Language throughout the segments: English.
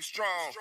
Strong.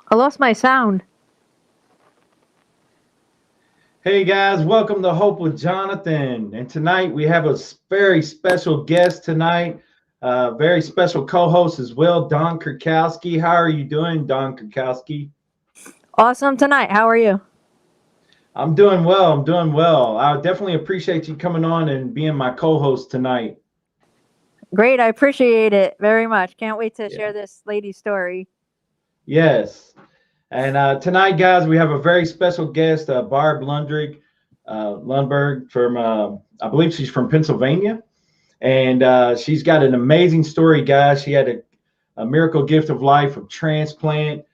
I lost my sound. Hey guys, welcome to Hope with Jonathan. And tonight we have a very special guest tonight, very special co-host as well, Don Kirkowski. How are you doing, Don Kirkowski? Awesome tonight. How are you? I'm doing well. I'm doing well. I definitely appreciate you coming on and being my co-host tonight. Great. I appreciate it very much. Can't wait to share this lady's story. Yes. And tonight, guys, we have a very special guest, Barb Lundberg from, I believe she's from Pennsylvania. And she's got an amazing story, guys. She had a miracle gift of life of transplant.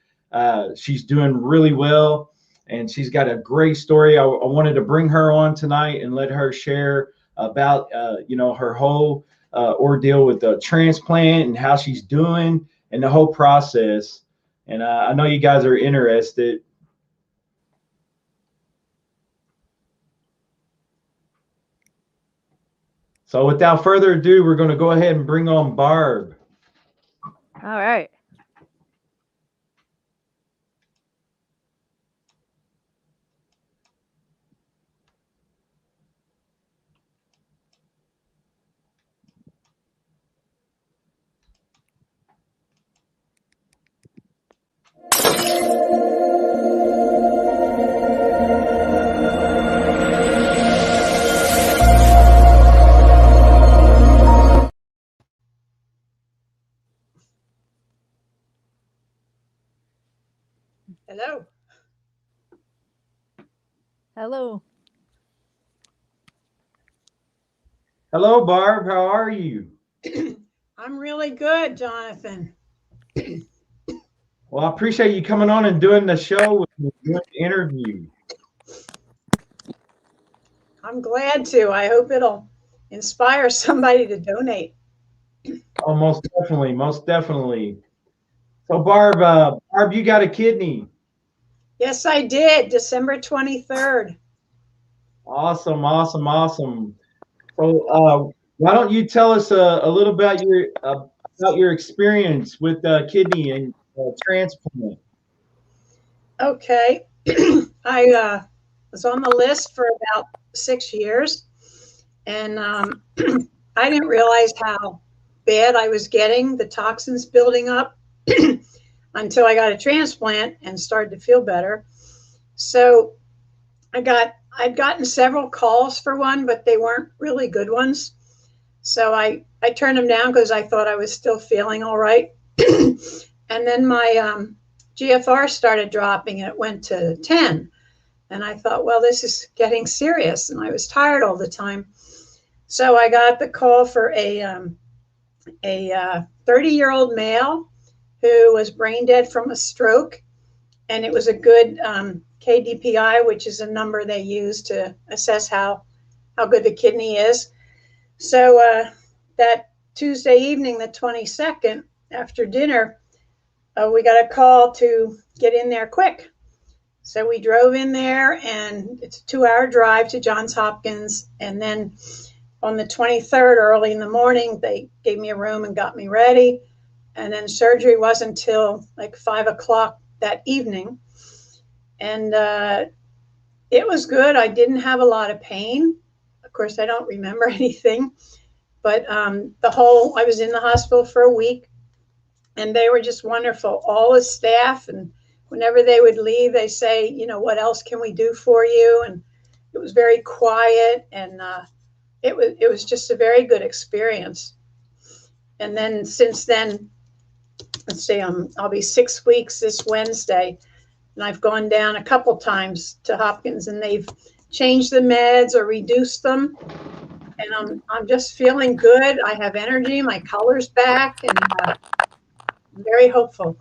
She's doing really well, and she's got a great story. I wanted to bring her on tonight and let her share about, her whole ordeal with the transplant and how she's doing and the whole process. And I know you guys are interested. So without further ado, we're going to go ahead and bring on Barb. All right. Hello. Hello. Hello, Barb. How are you? I'm really good, Jonathan. Well, I appreciate you coming on and doing the show with me, doing the interview. I'm glad to. I hope it'll inspire somebody to donate. Oh, most definitely, most definitely. So, Barb, you got a kidney. Yes, I did. December 23rd. Awesome, awesome, awesome. So, why don't you tell us a little about your experience with kidney and transplant? Okay. I was on the list for about 6 years, and I didn't realize how bad I was getting, the toxins building up until I got a transplant and started to feel better. So I'd gotten several calls for one, but they weren't really good ones. So I turned them down because I thought I was still feeling all right. And then my GFR started dropping and it went to 10. And I thought, well, this is getting serious. And I was tired all the time. So I got the call for a 30-year-old male who was brain dead from a stroke. And it was a good KDPI, which is a number they use to assess how good the kidney is. So that Tuesday evening, the 22nd, after dinner, we got a call to get in there quick. So we drove in there, and it's a 2-hour drive to Johns Hopkins. And then on the 23rd, early in the morning, they gave me a room and got me ready. And then surgery wasn't until like 5 o'clock that evening. And it was good. I didn't have a lot of pain. Of course, I don't remember anything. But I was in the hospital for a week, and they were just wonderful. All the staff, and whenever they would leave, they say, what else can we do for you? And it was very quiet, and it was just a very good experience. And then since then, let's see, I'll be 6 weeks this Wednesday, and I've gone down a couple times to Hopkins, and they've changed the meds or reduced them. And I'm just feeling good. I have energy. My color's back, and I'm very hopeful.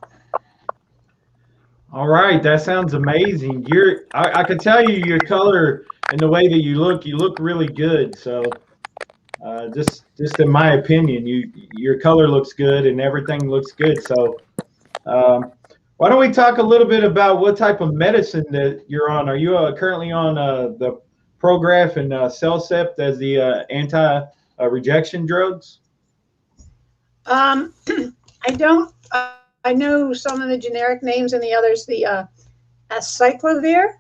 All right, that sounds amazing. I can tell you your color and the way that you look really good. So, just in my opinion, your color looks good and everything looks good. So, why don't we talk a little bit about what type of medicine that you're on? Are you currently on the Prograf and Cellcept as the anti-rejection drugs? I don't. I know some of the generic names, and the others, the acyclovir.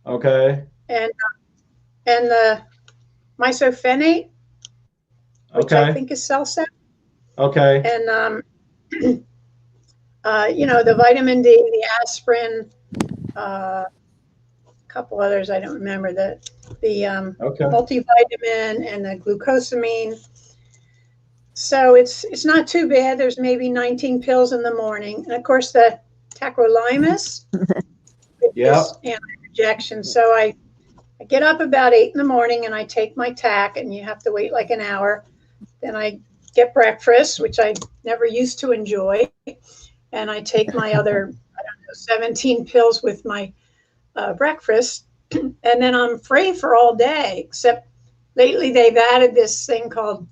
Okay. And the misophenate, which Okay. I think is Cellcept. Okay. And the vitamin D, the aspirin, a couple others I don't remember. The Okay. multivitamin and the glucosamine. So it's not too bad. There's maybe 19 pills in the morning, and of course the tacrolimus is anti-rejection. So I get up about 8 in the morning, and I take my tac, and you have to wait like an hour. Then I get breakfast, which I never used to enjoy, and I take my other 17 pills with my breakfast, and then I'm free for all day. Except lately they've added this thing called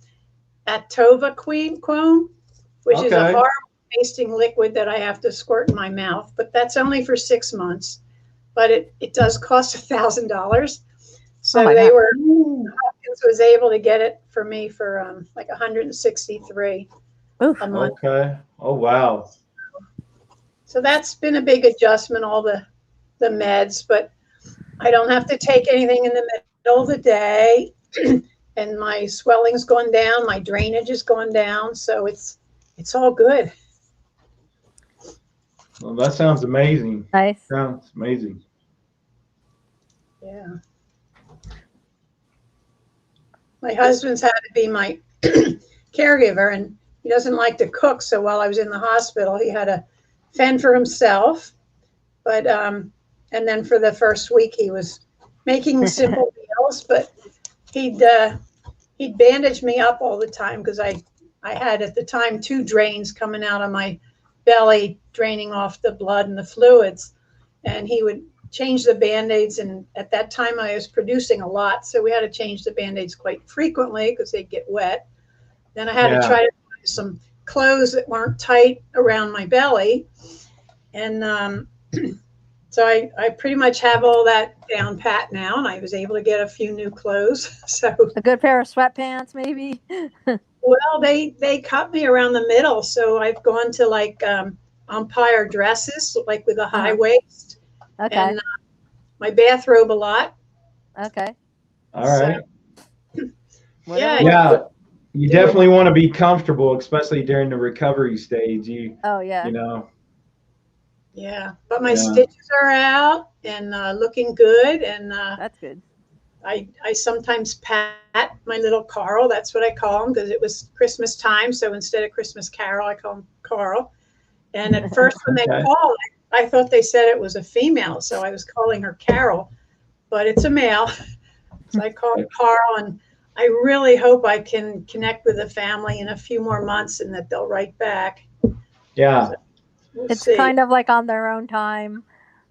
atovaquone, which is a horrible tasting liquid that I have to squirt in my mouth. But that's only for 6 months. But it does cost $1,000. So Hopkins was able to get it for me for like $163 a month. Okay. Oh wow. So that's been a big adjustment, all the meds, but I don't have to take anything in the middle of the day. And my swelling's gone down, my drainage has gone down, so it's all good. Well, that sounds amazing. Nice. Sounds amazing. Yeah. My husband's had to be my caregiver, and he doesn't like to cook, so while I was in the hospital, he had to fend for himself. But and then for the first week, he was making simple meals, but he'd bandage me up all the time because I had at the time 2 drains coming out of my belly, draining off the blood and the fluids, and he would change the Band-Aids. And at that time I was producing a lot, so we had to change the Band-Aids quite frequently because they'd get wet. Then I had to try to find some clothes that weren't tight around my belly, and so I pretty much have all that down pat now, and I was able to get a few new clothes. So a good pair of sweatpants, maybe. Well, they cut me around the middle, so I've gone to like umpire dresses, like with a high waist. Okay. And my bathrobe a lot. Okay. All right. So, yeah. You definitely want to be comfortable, especially during the recovery stage. You know. Yeah, but my stitches are out and looking good, and that's good. I sometimes pat my little Carl. That's what I call him because it was Christmas time. So instead of Christmas Carol, I call him Carl. And at first when they called, I thought they said it was a female. So I was calling her Carol, but it's a male. So I call him Carl, and I really hope I can connect with the family in a few more months and that they'll write back. Yeah. So we'll it's see. kind of like on their own time.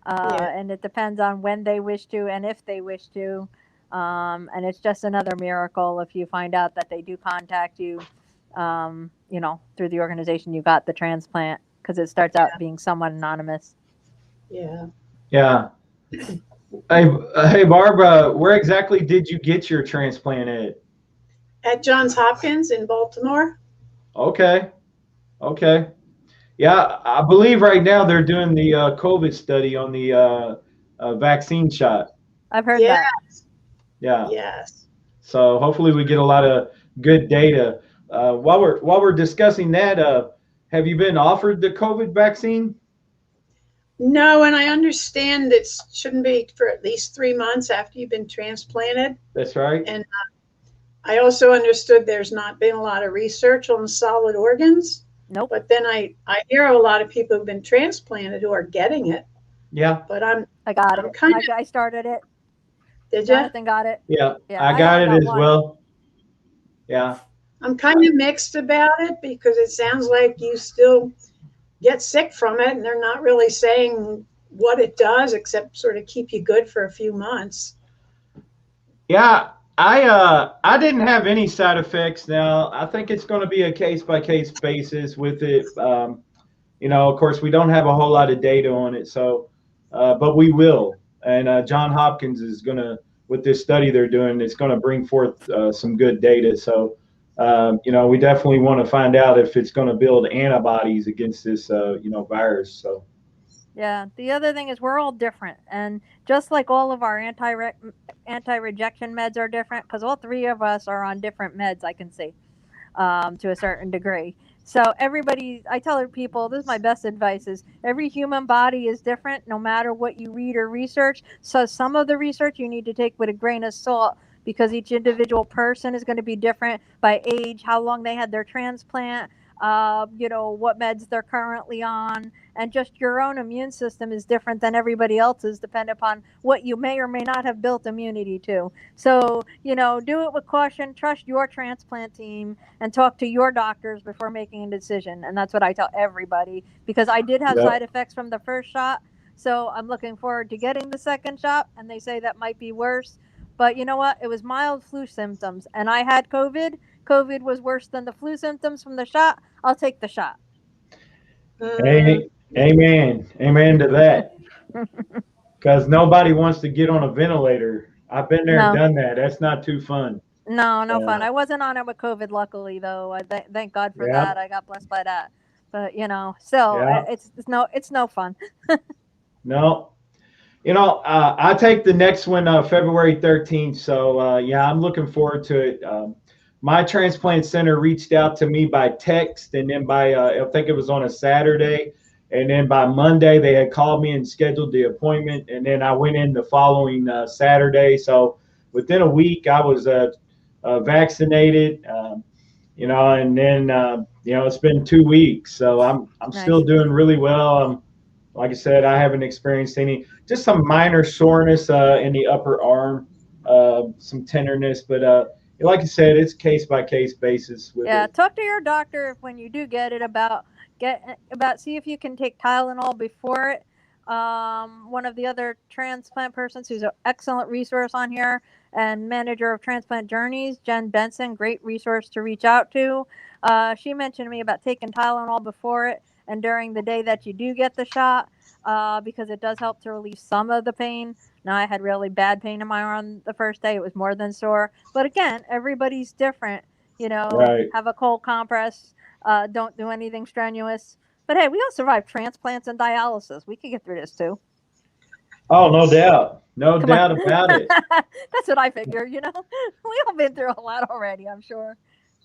And it depends on when they wish to and if they wish to. And it's just another miracle if you find out that they do contact you, through the organization you got the transplant because it starts out being somewhat anonymous. Yeah. Yeah. Hey, Barbara, where exactly did you get your transplant at? At Johns Hopkins in Baltimore. Okay. Okay. Yeah, I believe right now they're doing the COVID study on the vaccine shot. I've heard Yeah. that. Yeah. Yes. So hopefully we get a lot of good data. While we're discussing that, have you been offered the COVID vaccine? No, and I understand it shouldn't be for at least 3 months after you've been transplanted. That's right. And I also understood there's not been a lot of research on solid organs. Nope. But then I hear a lot of people who've been transplanted who are getting it. Yeah. But I got it. I started it. Did you? Jonathan got it. Yeah. Yeah, I got it only as one. well. Yeah. I'm kind of mixed about it because it sounds like you still get sick from it, and they're not really saying what it does except sort of keep you good for a few months. Yeah. I didn't have any side effects. Now I think it's going to be a case by case basis with it. Of course, we don't have a whole lot of data on it, so but we will. And John Hopkins is going to, with this study they're doing, it's going to bring forth some good data. So we definitely want to find out if it's going to build antibodies against this virus. So. Yeah. The other thing is we're all different, and just like all of our anti-rejection meds are different, because all three of us are on different meds, I can see, to a certain degree. So I tell people, this is my best advice, is every human body is different no matter what you read or research. So some of the research you need to take with a grain of salt, because each individual person is going to be different by age, how long they had their transplant, what meds they're currently on, and just your own immune system is different than everybody else's, depending upon what you may or may not have built immunity to. So, do it with caution, trust your transplant team, and talk to your doctors before making a decision. And that's what I tell everybody, because I did have side effects from the first shot. So I'm looking forward to getting the second shot, and they say that might be worse. But you know what? It was mild flu symptoms, and I had COVID. COVID was worse than the flu symptoms from the shot. I'll take the shot. Hey, amen. Amen to that. Because nobody wants to get on a ventilator. I've been there and done that. That's not too fun. No fun. I wasn't on it with COVID, luckily, though. I thank God for that. I got blessed by that. But still, it's no fun. No. I take the next one February 13th. So I'm looking forward to it. My transplant center reached out to me by text, and then by I think it was on a Saturday, and then by Monday they had called me and scheduled the appointment, and then I went in the following Saturday. So within a week I was vaccinated, and then it's been 2 weeks, so I'm nice. Still doing really well. Like I said, I haven't experienced just some minor soreness in the upper arm, some tenderness, but like I said, it's case by case basis. Talk to your doctor when you do get it about see if you can take Tylenol before it. One of the other transplant persons who's an excellent resource on here and manager of Transplant Journeys, Jen Benson, great resource to reach out to. She mentioned to me about taking Tylenol before it and during the day that you do get the shot, because it does help to relieve some of the pain. Now, I had really bad pain in my arm the first day. It was more than sore. But again, everybody's different. Right. Have a cold compress. Don't do anything strenuous. But hey, we all survived transplants and dialysis. We could get through this too. Oh, no doubt. No doubt about it. That's what I figure, we all been through a lot already, I'm sure.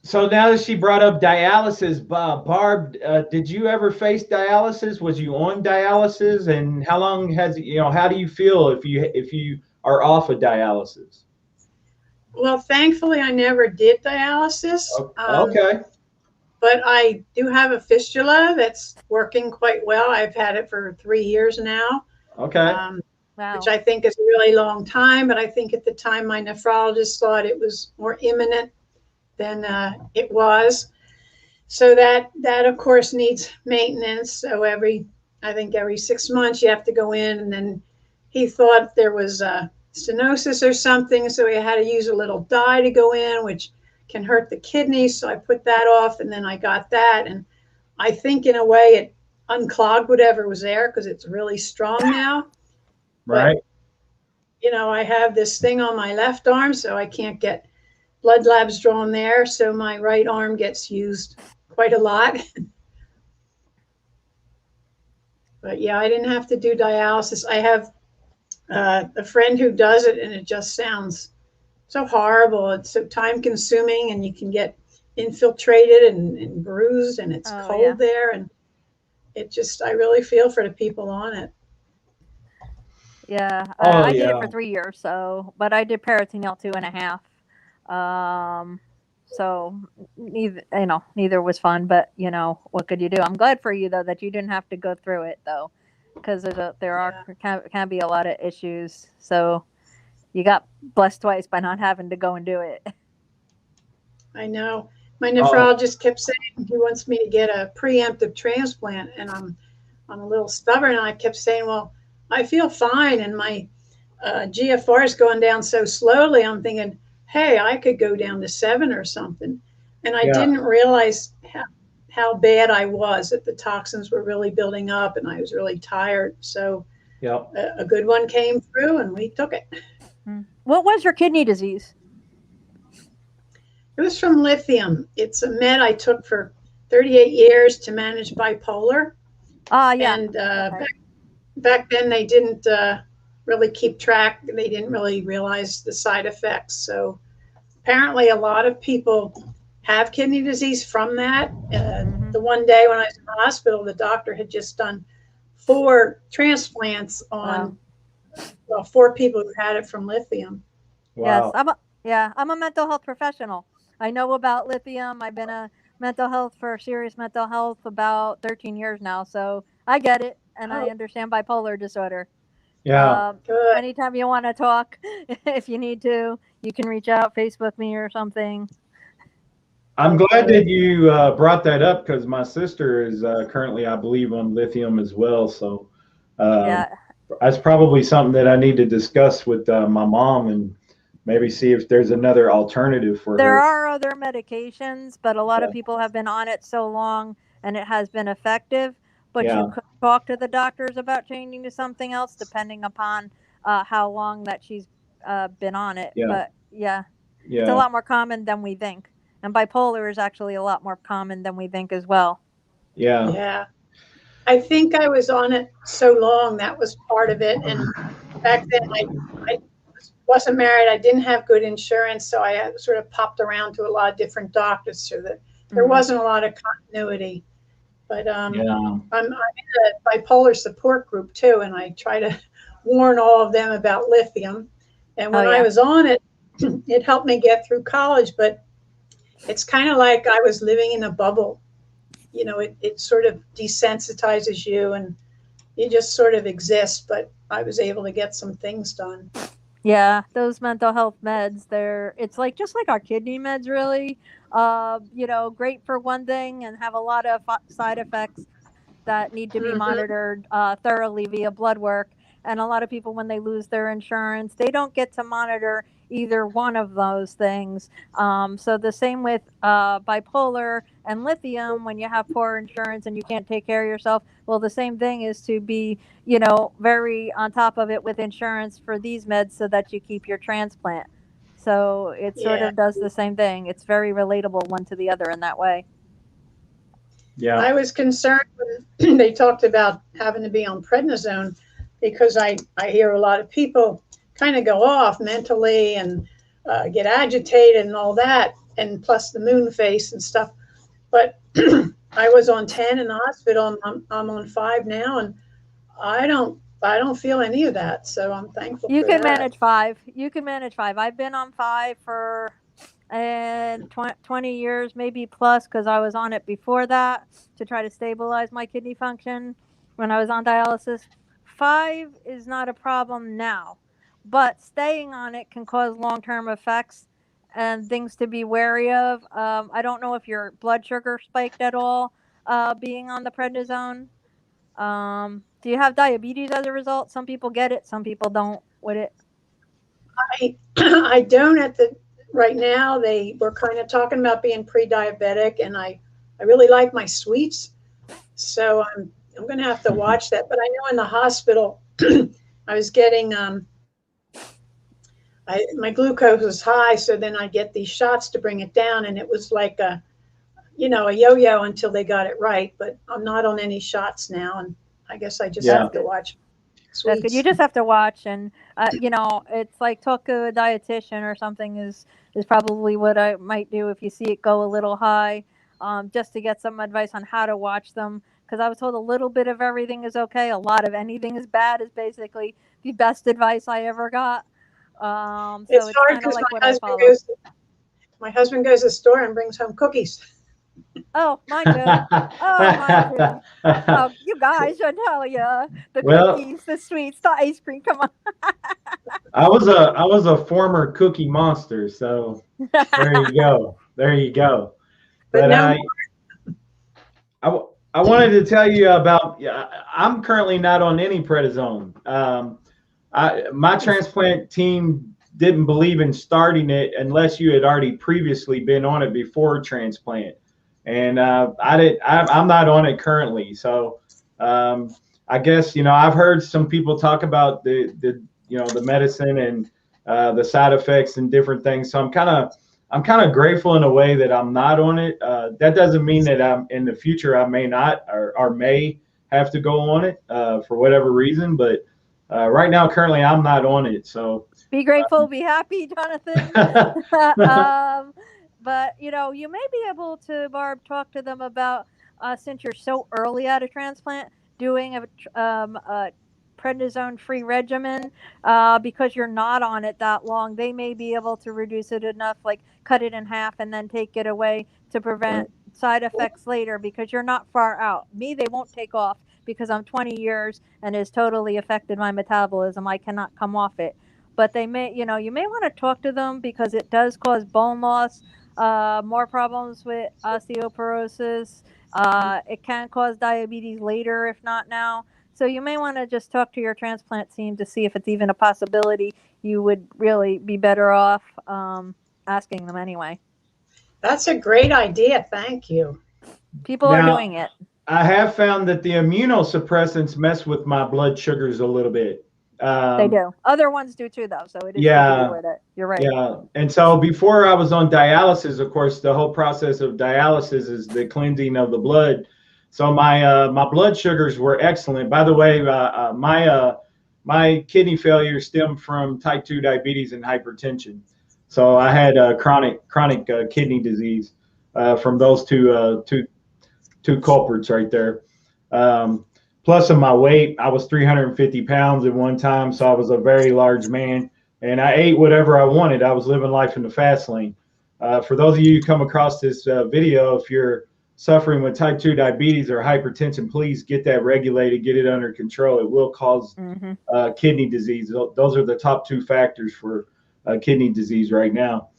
So now that she brought up dialysis, Barb, did you ever face dialysis? Was you on dialysis, and how long how do you feel if you are off of dialysis? Well, thankfully, I never did dialysis. Okay. But I do have a fistula that's working quite well. I've had it for 3 years now. Okay. Wow. Which I think is a really long time, but I think at the time my nephrologist thought it was more imminent than it was. So that of course needs maintenance. So every 6 months you have to go in, and then he thought there was stenosis or something, so he had to use a little dye to go in, which can hurt the kidneys. So I put that off, and then I got that, and I think in a way unclog whatever was there because it's really strong now. Right. But, I have this thing on my left arm, so I can't get blood labs drawn there. So my right arm gets used quite a lot. But yeah, I didn't have to do dialysis. I have a friend who does it, and it just sounds so horrible. It's so time consuming, and you can get infiltrated and bruised, and it's cold there. And I really feel for the people on it. Yeah, I did it for 3 years, but I did peritoneal 2.5. So neither was fun, but what could you do? I'm glad for you though that you didn't have to go through it though, because can be a lot of issues. So you got blessed twice by not having to go and do it. I know. My nephrologist kept saying he wants me to get a preemptive transplant, and I'm a little stubborn. And I kept saying, well, I feel fine, and my GFR is going down so slowly. I'm thinking, hey, I could go down to 7 or something. And I didn't realize how bad I was, that the toxins were really building up, and I was really tired. So a good one came through, and we took it. What was your kidney disease? It was from lithium. It's a med I took for 38 years to manage bipolar. And back then they didn't really keep track. They didn't really realize the side effects. So apparently a lot of people have kidney disease from that. The one day when I was in the hospital, the doctor had just done 4 transplants on 4 people who had it from lithium. Wow. Yes, I'm a mental health professional. I know about lithium. I've been a serious mental health about 13 years now, so I get it, and I understand bipolar disorder. Yeah. Anytime you want to talk, if you need to, you can reach out, Facebook me or something. I'm glad that you brought that up, because my sister is currently, I believe, on lithium as well. So that's probably something that I need to discuss with my mom, and maybe see if there's another alternative for her. There are other medications, but a lot of people have been on it so long and it has been effective. But you could talk to the doctors about changing to something else depending upon how long that she's been on it. But it's a lot more common than we think. And bipolar is actually a lot more common than we think as well. Yeah. I think I was on it so long, that was part of it. And back then I wasn't married. I didn't have good insurance, so I sort of popped around to a lot of different doctors, so that there wasn't a lot of continuity. But I'm in a bipolar support group too, and I try to warn all of them about lithium. And when I was on it, it helped me get through college, but it's kind of like I was living in a bubble. It sort of desensitizes you, and you just sort of exist, but I was able to get some things done. Yeah, those mental health meds, it's just like our kidney meds, really. Great for one thing and have a lot of side effects that need to be monitored thoroughly via blood work. And a lot of people, when they lose their insurance, they don't get to monitor either one of those things. So the same with bipolar and lithium, when you have poor insurance and you can't take care of yourself. Well, the same thing is to be, very on top of it with insurance for these meds so that you keep your transplant. So it sort of does the same thing. It's very relatable one to the other in that way. Yeah. I was concerned when they talked about having to be on prednisone, because I hear a lot of people kind of go off mentally and get agitated and all that, and plus the moon face and stuff. But I was on 10 in the hospital, and I'm on 5 now, and I don't feel any of that. So I'm thankful. You can manage 5. You can manage 5. I've been on 5 for 20 years, maybe plus, because I was on it before that to try to stabilize my kidney function when I was on dialysis. 5 is not a problem now, but staying on it can cause long-term effects and things to be wary of. I don't know if your blood sugar spiked at all being on the prednisone. Do you have diabetes as a result? Some people get it, some people don't with it. I don't right now. They were kind of talking about being pre-diabetic, and I really like my sweets. So I'm going to have to watch that. But I know in the hospital, I was getting, my glucose was high. So then I get these shots to bring it down. And it was like a yo-yo until they got it right. But I'm not on any shots now. And I guess I just have to watch That's good. You sweets. just have to watch, and it's like talk to a dietitian or something is probably what I might do if you see it go a little high, just to get some advice on how to watch them. Because I was told a little bit of everything is okay, a lot of anything is bad is basically the best advice I ever got. So It's it's hard kind of because like what I follow. my husband goes to the store and brings home cookies. Oh, mine too. Oh, mine too. Oh, you guys, I tell you, the cookies, the sweets, the ice cream. Come on. I was a former cookie monster, so there you go. There you go. But no, I wanted to tell you about. I'm currently not on any prednisone. My transplant team didn't believe in starting it unless you had already previously been on it before transplant, and I'm not on it currently. So I guess I've heard some people talk about the medicine and the side effects and different things. So I'm kind of grateful in a way that I'm not on it. That doesn't mean that I'm in the future I may not or may have to go on it for whatever reason. But right now, currently, I'm not on it. So be grateful, be happy, Jonathan. But you may be able to, Barb, talk to them about since you're so early out of transplant, doing a prednisone-free regimen, because you're not on it that long. They may be able to reduce it enough, like cut it in half and then take it away to prevent side effects later, because you're not far out. Me, they won't take off because I'm 20 years and it's totally affected my metabolism. I cannot come off it. But they may, you may want to talk to them because it does cause bone loss, more problems with osteoporosis. It can cause diabetes later, if not now. So you may want to just talk to your transplant team to see if it's even a possibility. You would really be better off asking them anyway. That's a great idea. Thank you. People are doing it. I have found that the immunosuppressants mess with my blood sugars a little bit. They do. Other ones do too, though. So it is good to be with it. You're right. Yeah. And so before I was on dialysis, of course, the whole process of dialysis is the cleansing of the blood. So my blood sugars were excellent. By the way, my kidney failure stemmed from type 2 diabetes and hypertension. So I had chronic kidney disease from those two culprits right there. Plus of my weight, I was 350 pounds at one time, so I was a very large man, and I ate whatever I wanted. I was living life in the fast lane. For those of you who come across this video, if you're suffering with type 2 diabetes or hypertension, please get that regulated, get it under control. It will cause kidney disease. Those are the top two factors for kidney disease right now.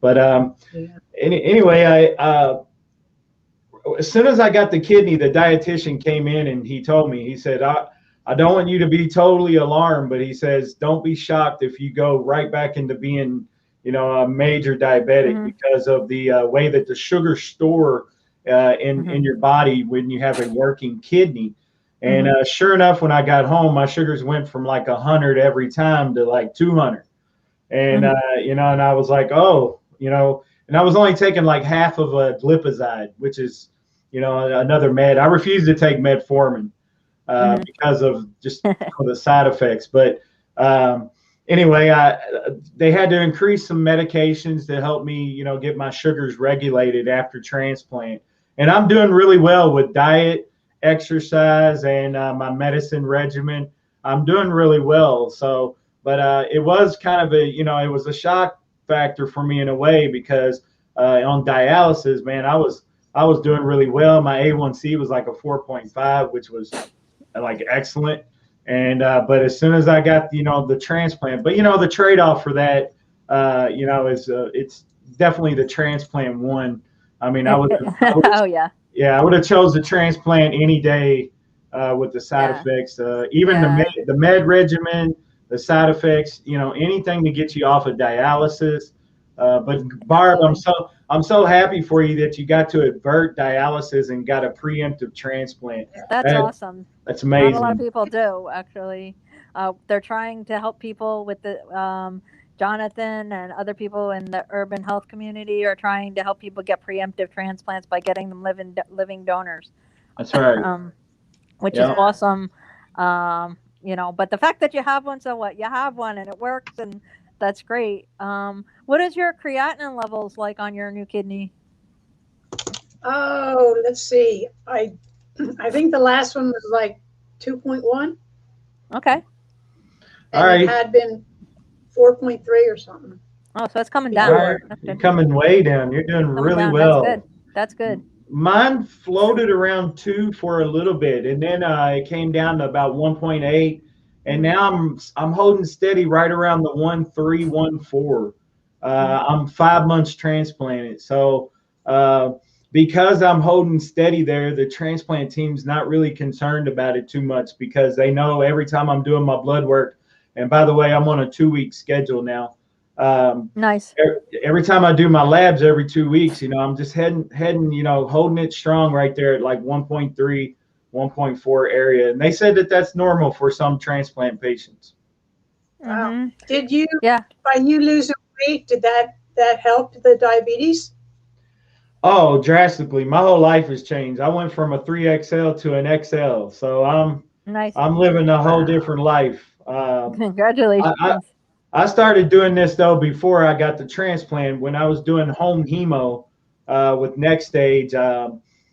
But anyway, as soon as I got the kidney, the dietitian came in and he told me, he said, I don't want you to be totally alarmed, but he says, don't be shocked if you go right back into being, a major diabetic because of the way that the sugars store in your body when you have a working kidney. And sure enough, when I got home, my sugars went from like 100 every time to like 200. And, and I was like, and I was only taking like half of a glipizide, which is, another med. I refuse to take metformin because of just the side effects. But anyway, they had to increase some medications to help me, get my sugars regulated after transplant. And I'm doing really well with diet, exercise, and my medicine regimen. I'm doing really well. So, but it was kind of it was a shock factor for me in a way because on dialysis, man, I was doing really well. My A1C was like a 4.5, which was like excellent. And but as soon as I got the transplant, but the trade-off for that is it's definitely the transplant one. I mean, I would I would have chose the transplant any day with the side effects, even the med regimen, the side effects, anything to get you off of dialysis. But Barb, Absolutely. I'm so happy for you that you got to avert dialysis and got a preemptive transplant. That's That awesome. that's Not a lot of amazing. people do, actually. They're trying to help people with the Jonathan and other people in the urban health community are trying to help people get preemptive transplants by getting them living donors, That's right. um, which is Yeah. awesome. But the fact that you have one, so what? You have one and it works, and that's great. What is your creatinine levels like on your new kidney? Oh, let's see. I think the last one was like 2.1, Okay. All and it right. had been 4.3 or something Oh, so it's coming All down. right. before. That's You're good. coming way down. You're doing Coming really down. That's good. well. That's good. Mine floated around 2 for a little bit, and then it came down to about 1.8, and Mhm. now I'm holding steady right around the 1.3, 1.4. Mhm. I'm 5 months transplanted, so uh, because I'm holding steady there, the transplant team's not really concerned about it too much because they know every time I'm doing my blood work, and by the way, I'm on a 2-week schedule now. Um, Nice. every time I do my labs every 2 weeks, I'm just heading, holding it strong right there at like 1.3, 1.4 area. And they said that that's normal for some transplant patients. Wow. Mhm. Did you, Yeah. by you losing weight, did that help the diabetes? Oh, drastically. My whole life has changed. I went from a 3XL to an XL. So Nice. I'm living a whole Wow. different life. I, Congratulations. I started doing this though before I got the transplant. When I was doing home hemo with Next Stage, I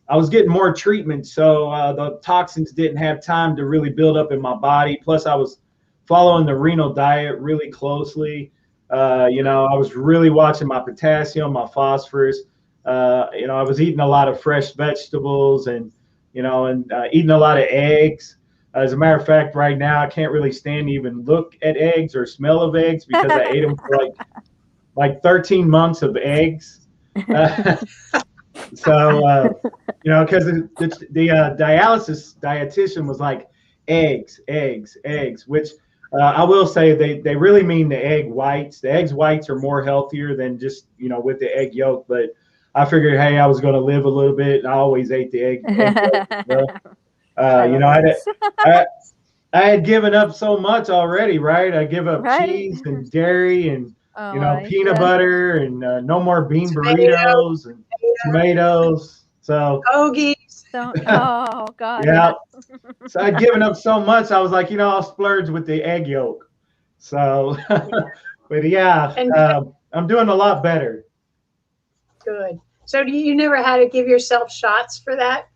was getting more treatment, so the toxins didn't have time to really build up in my body. Plus, I was following the renal diet really closely. I was really watching my potassium, my phosphorus. I was eating a lot of fresh vegetables and eating a lot of eggs. As a matter of fact, right now I can't really stand to even look at eggs or smell of eggs because I ate them for like 13 months of eggs. Uh, because the dialysis dietitian was like eggs, eggs, eggs, which I will say they really mean the egg whites. The eggs whites are more healthier than just with the egg yolk. But I figured, hey, I was going to live a little bit, and I always ate the egg yolk. I love eggs. I, I had given up so much already, right? I give up Right? cheese and dairy and Oh my, peanut yeah. butter and no more bean Tomato, burritos and tomatoes. So hoagies. So, oh God, yeah, yeah. so I'd given up so much. I was like, I'll splurge with the egg yolk. So, but yeah, And I'm doing a lot better. good. So you never had to give yourself shots for that?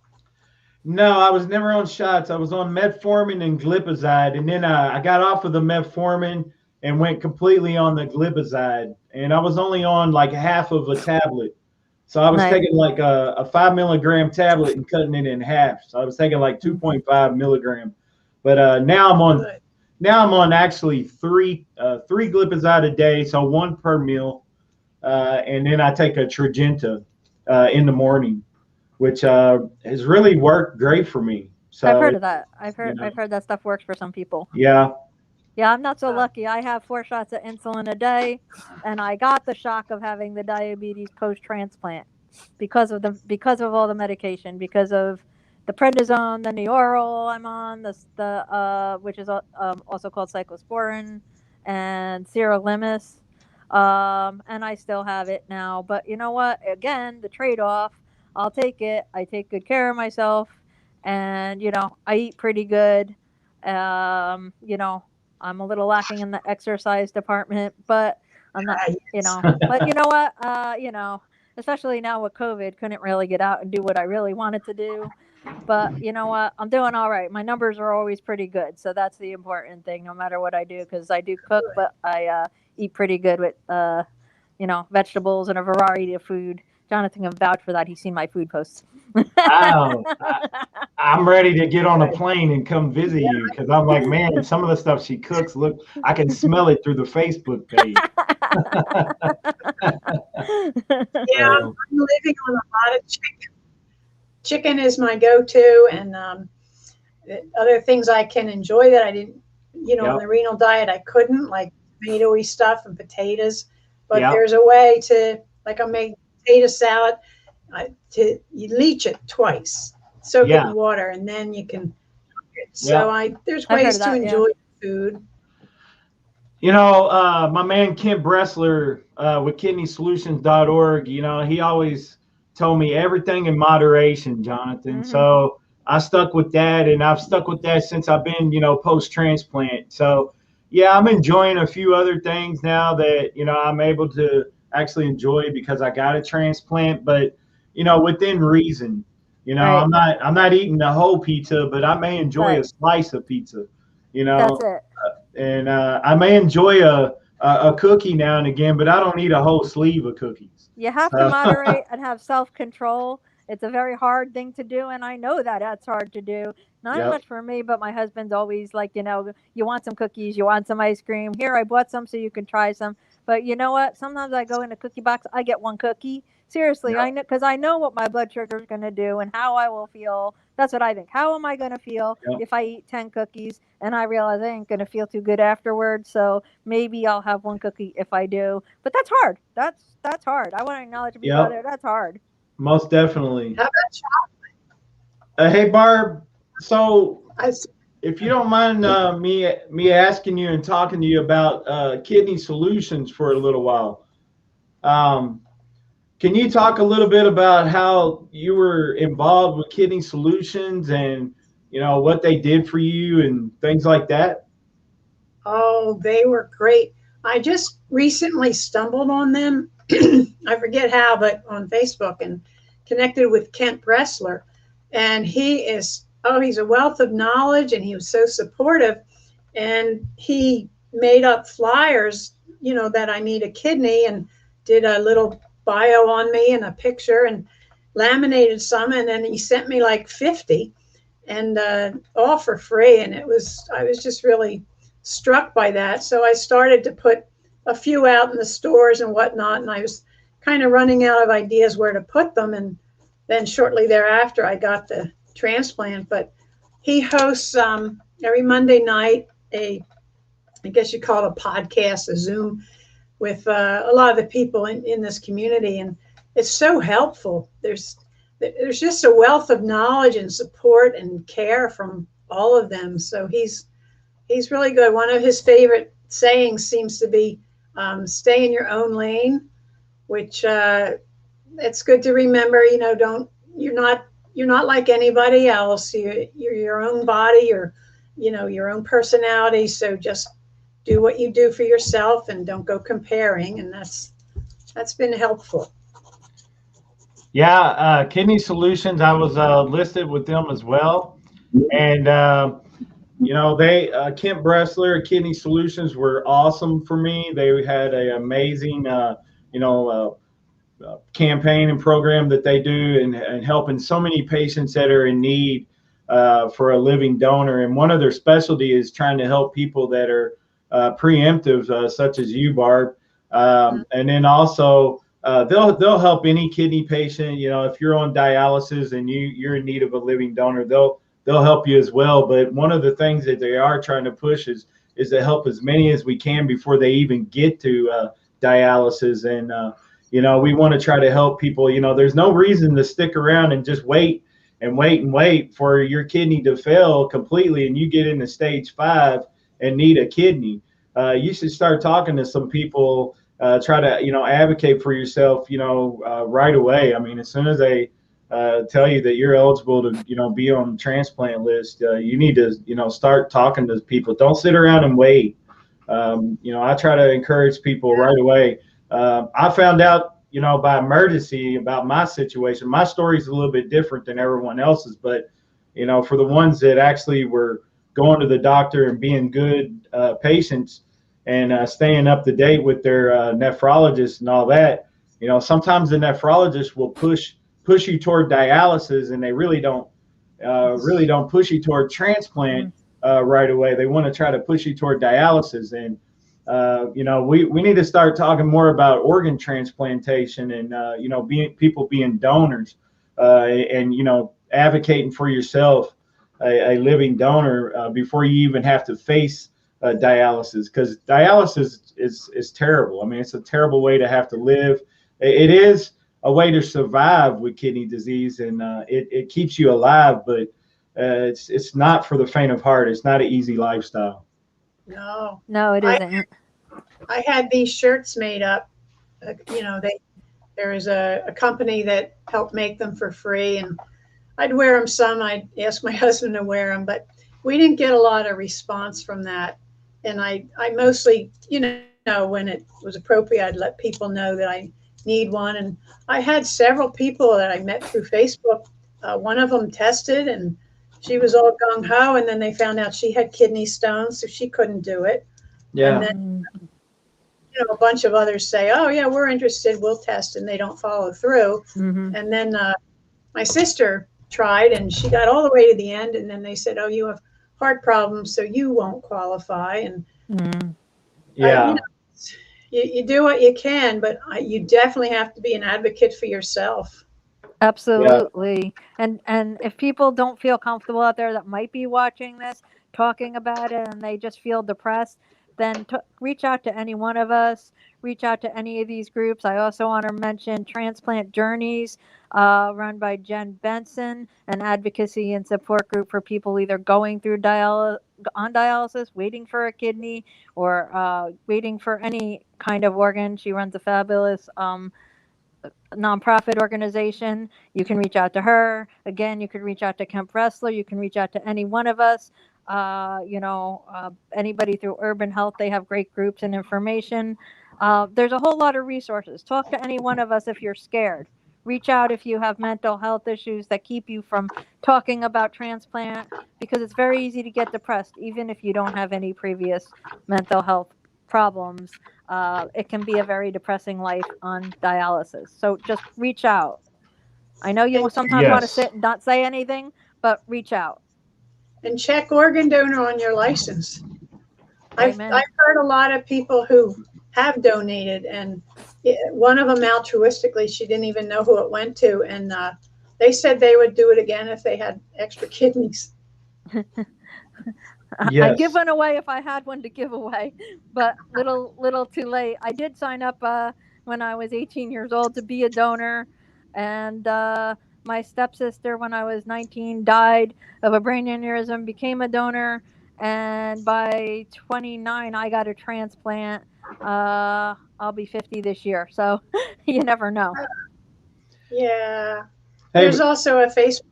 No, I was never on shots. I was on metformin and glipizide, and then I got off of the metformin and went completely on the glipizide. And I was only on like half of a tablet, so I was Nice. taking like a 5 milligram tablet and cutting it in half. So I was taking like 2.5 milligram. But Good. now I'm on actually three glipizide a day, so one per meal, and then I take a Tragenta in the morning, which has really worked great for me. I've So heard it, of that. I've you heard know, I've heard that stuff works for some people. yeah, Yeah, I'm not so Wow. lucky. I have 4 shots of insulin a day, and I got the shock of having the diabetes post transplant because of all the medication, because of the prednisone, then the oral I'm on, the which is also called cyclosporin, and sirolimus, and I still have it now. But you know what? Again, the trade off. I'll take it. I take good care of myself, and I eat pretty good. You know, I'm a little lacking in the exercise department, but I'm not, Yes. but you know what? Especially now with COVID, couldn't really get out and do what I really wanted to do. But you know what? I'm doing all right. My numbers are always pretty good. So that's the important thing, no matter what I do, because I do cook, but I eat pretty good with, vegetables and a variety of food. Jonathan can vouch for that. He's seen my food posts. wow, I'm ready to get on a plane and come visit you because I'm like, man, some of the stuff she cooks, look, I can smell it through the Facebook page. Yeah, I'm So, living on a lot of chicken. Chicken is my go-to, and other things I can enjoy that I didn't, on yep, the renal diet I couldn't, like tomatoey stuff and potatoes. But Yeah. there's a way to, like I make potato salad, you leach it twice, soak it Yeah. in water, and then you can cook it. Yeah. So there's I've heard ways of to that, yeah. enjoy food. You know, my man Kent Bressler with kidneysolutions.org, you know, he always told me everything in moderation, Jonathan. Mhm. So I stuck with that, and I've stuck with that since I've been, you know, post-transplant. So, yeah, I'm enjoying a few other things now that, you know, I'm able to actually enjoy because I got a transplant, but, you know, within reason. You know, Right. I'm not eating the whole pizza, but I may enjoy Right. a slice of pizza, you That's know. it. And I may enjoy a cookie now and again, but I don't eat a whole sleeve of cookies. You have to moderate and have self-control. It's a very hard thing to do, and I know that that's hard to do. Not Yep. much for me, but my husband's always like, you want some cookies, you want some ice cream. Here, I bought some so you can try some. But you know what? Sometimes I go in a cookie box, I get one cookie. Seriously, I Yep. know because I know what my blood sugar is going to do and how I will feel. That's what I think. How am I going to feel Yep. if I eat 10 cookies and I realize I ain't going to feel too good afterwards? So maybe I'll have one cookie if I do. But that's hard. That's hard. I want to acknowledge to people out there Yep. that's hard. Most definitely. How about Hey, Barb. So, chocolate? if you don't mind me asking you and talking to you about kidney solutions for a little while, um, can you talk a little bit about how you were involved with Kidney Solutions and you know what they did for you and things like that? Oh, they were great. I just recently stumbled on them. I forget how, but on Facebook, and connected with Kent Bressler. And he's a wealth of knowledge, and he was so supportive. And he made up flyers, that I need a kidney, and did a little bio on me and a picture, and laminated some. And then he sent me like 50, and all for free. And I was just really struck by that. So I started to put a few out in the stores and whatnot, and I was kind of running out of ideas where to put them. And then shortly thereafter, I got the transplant. But he hosts every Monday night I guess you call it a podcast, a Zoom, with a lot of the people in this community, and it's so helpful. There's just a wealth of knowledge and support and care from all of them. So he's really good. One of his favorite sayings seems to be, "Stay in your own lane," which it's good to remember. You're not like anybody else. You're your own body, or your own personality. So just do what you do for yourself, and don't go comparing. And that's been helpful. Yeah, Kidney Solutions. I was listed with them as well, and you know they Kent Bressler, Kidney Solutions were awesome for me. They had an amazing you know campaign and program that they do, and helping so many patients that are in need for a living donor. And one of their specialty is trying to help people that are preemptive, such as you, Barb. And then also they'll help any kidney patient. You know, if you're on dialysis and you're in need of a living donor, they'll help you as well. But one of the things that they are trying to push is to help as many as we can before they even get to dialysis. And you know, we want to try to help people. You know, there's no reason to stick around and just wait and wait and wait for your kidney to fail completely and you get into stage 5 and need a kidney. You should start talking to some people, try to, you know, advocate for yourself, you know, right away. I mean, as soon as they tell you that you're eligible to, you know, be on the transplant list, you need to, you know, start talking to people. Don't sit around and wait. You know, I try to encourage people right away. I found out, you know, by emergency about my situation. My story is a little bit different than everyone else's, but, you know, for the ones that actually were going to the doctor and being good patients and staying up to date with their nephrologist and all that, you know, sometimes the nephrologist will push you toward dialysis, and they really don't push you toward transplant right away. They want to try to push you toward dialysis. And you know, we need to start talking more about organ transplantation and you know, people being donors and you know, advocating for yourself a living donor before you even have to face dialysis, because dialysis is terrible. I mean, it's a terrible way to have to live. It is a way to survive with kidney disease, and it keeps you alive, but it's not for the faint of heart. It's not an easy lifestyle. No, No, it I isn't. I had these shirts made up. There was a company that helped make them for free, and I'd wear them some. I'd ask my husband to wear them, but we didn't get a lot of response from that. And I mostly, when it was appropriate, I'd let people know that I need one. And I had several people that I met through Facebook. One of them tested, and she was all gung ho, and then they found out she had kidney stones, so she couldn't do it. And Yeah. then a bunch of others say, "Oh yeah, we're interested. We'll test," and they don't follow through. Mm-hmm. And then my sister tried, and she got all the way to the end, and then they said, "Oh, you have heart problems, so you won't qualify." And Yeah. you do what you can, but you definitely have to be an advocate for yourself. Absolutely. And if people don't feel comfortable out there that might be watching this, talking about it, and they just feel depressed, then reach out to any one of us. Reach out to any of these groups. I also want to mention Transplant Journeys, run by Jen Benson, an advocacy and support group for people either going through dialysis, waiting for a kidney, or waiting for any kind of organ. She runs a fabulous nonprofit organization. You can reach out to her. Again, you can reach out to Kemp Wrestler. You can reach out to any one of us. Anybody through Urban Health, they have great groups and information. There's a whole lot of resources. Talk to any one of us if you're scared. Reach out if you have mental health issues that keep you from talking about transplant, because it's very easy to get depressed, even if you don't have any previous mental health problems. It can be a very depressing life on dialysis. So just reach out. I know you And, sometimes want to Yes. sit and not say anything, but reach out. and check organ donor on your license. I've Amen. heard a lot of people who have donated, and one of them altruistically, she didn't even know who it went to, and they said they would do it again if they had extra kidneys. Yes. I'd give one away if I had one to give away, but little too late. I did sign up when I was 18 years old to be a donor, and my stepsister, when I was 19, died of a brain aneurysm, became a donor, and by 29, I got a transplant. I'll be 50 this year, so you never know. Yeah. Hey, There's also a Facebook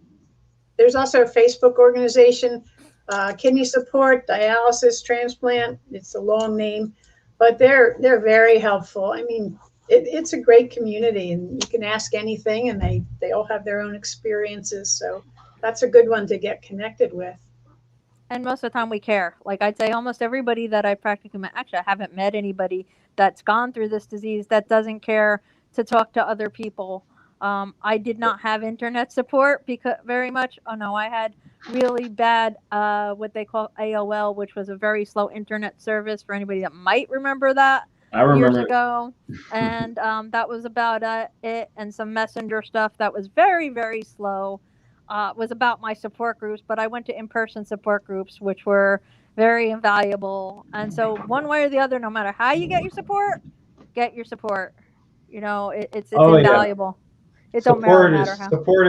organization, kidney support, dialysis, transplant. It's a long name, but they're very helpful. I mean, it's a great community, and you can ask anything, and they all have their own experiences. So that's a good one to get connected with. And most of the time we care. Like I'd say almost everybody that I practically met, actually I haven't met anybody that's gone through this disease that doesn't care to talk to other people. I did not have internet support because very much. Oh no, I had really bad what they call AOL, which was a very slow internet service for anybody that might remember that I years remember. ago. And that was about it, and some messenger stuff that was very, very slow. Was about my support groups, but I went to in-person support groups, which were very invaluable. And so, one way or the other, no matter how you get your support, get your support. It's Oh yeah. invaluable. It don't matter how. Support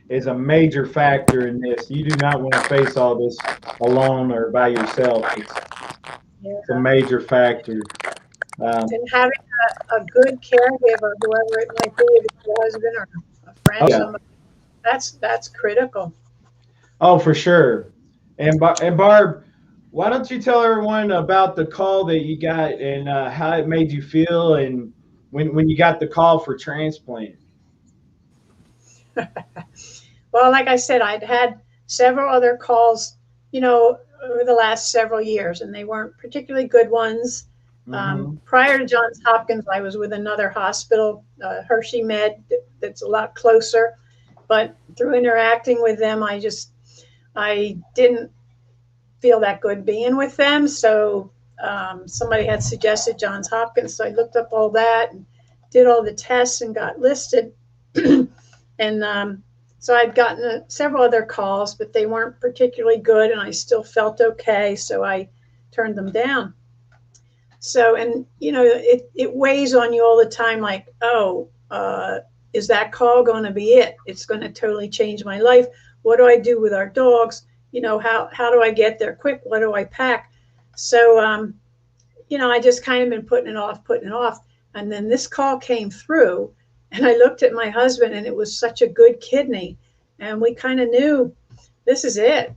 is a major factor in this. You do not want to face all this alone or by yourself. It's a major factor. And having a good caregiver, whoever it might be, if it's your husband or a friend, Oh, yeah. somebody, that's critical. Oh, for sure. And Barb, why don't you tell everyone about the call that you got and how it made you feel, and when you got the call for transplant? Well, like I said, I'd had several other calls, over the last several years, and they weren't particularly good ones. Prior to Johns Hopkins, I was with another hospital, Hershey Med, that's a lot closer. But through interacting with them, I didn't feel that good being with them. So somebody had suggested Johns Hopkins. So I looked up all that and did all the tests and got listed. And so I'd gotten several other calls, but they weren't particularly good, and I still felt okay. So I turned them down. So, and it weighs on you all the time, like, oh, is that call going to be it? It's going to totally change my life. What do I do with our dogs? How do I get there quick? What do I pack? So, I just kind of been putting it off. And then this call came through, and I looked at my husband, and it was such a good kidney. And we kind of knew this is it.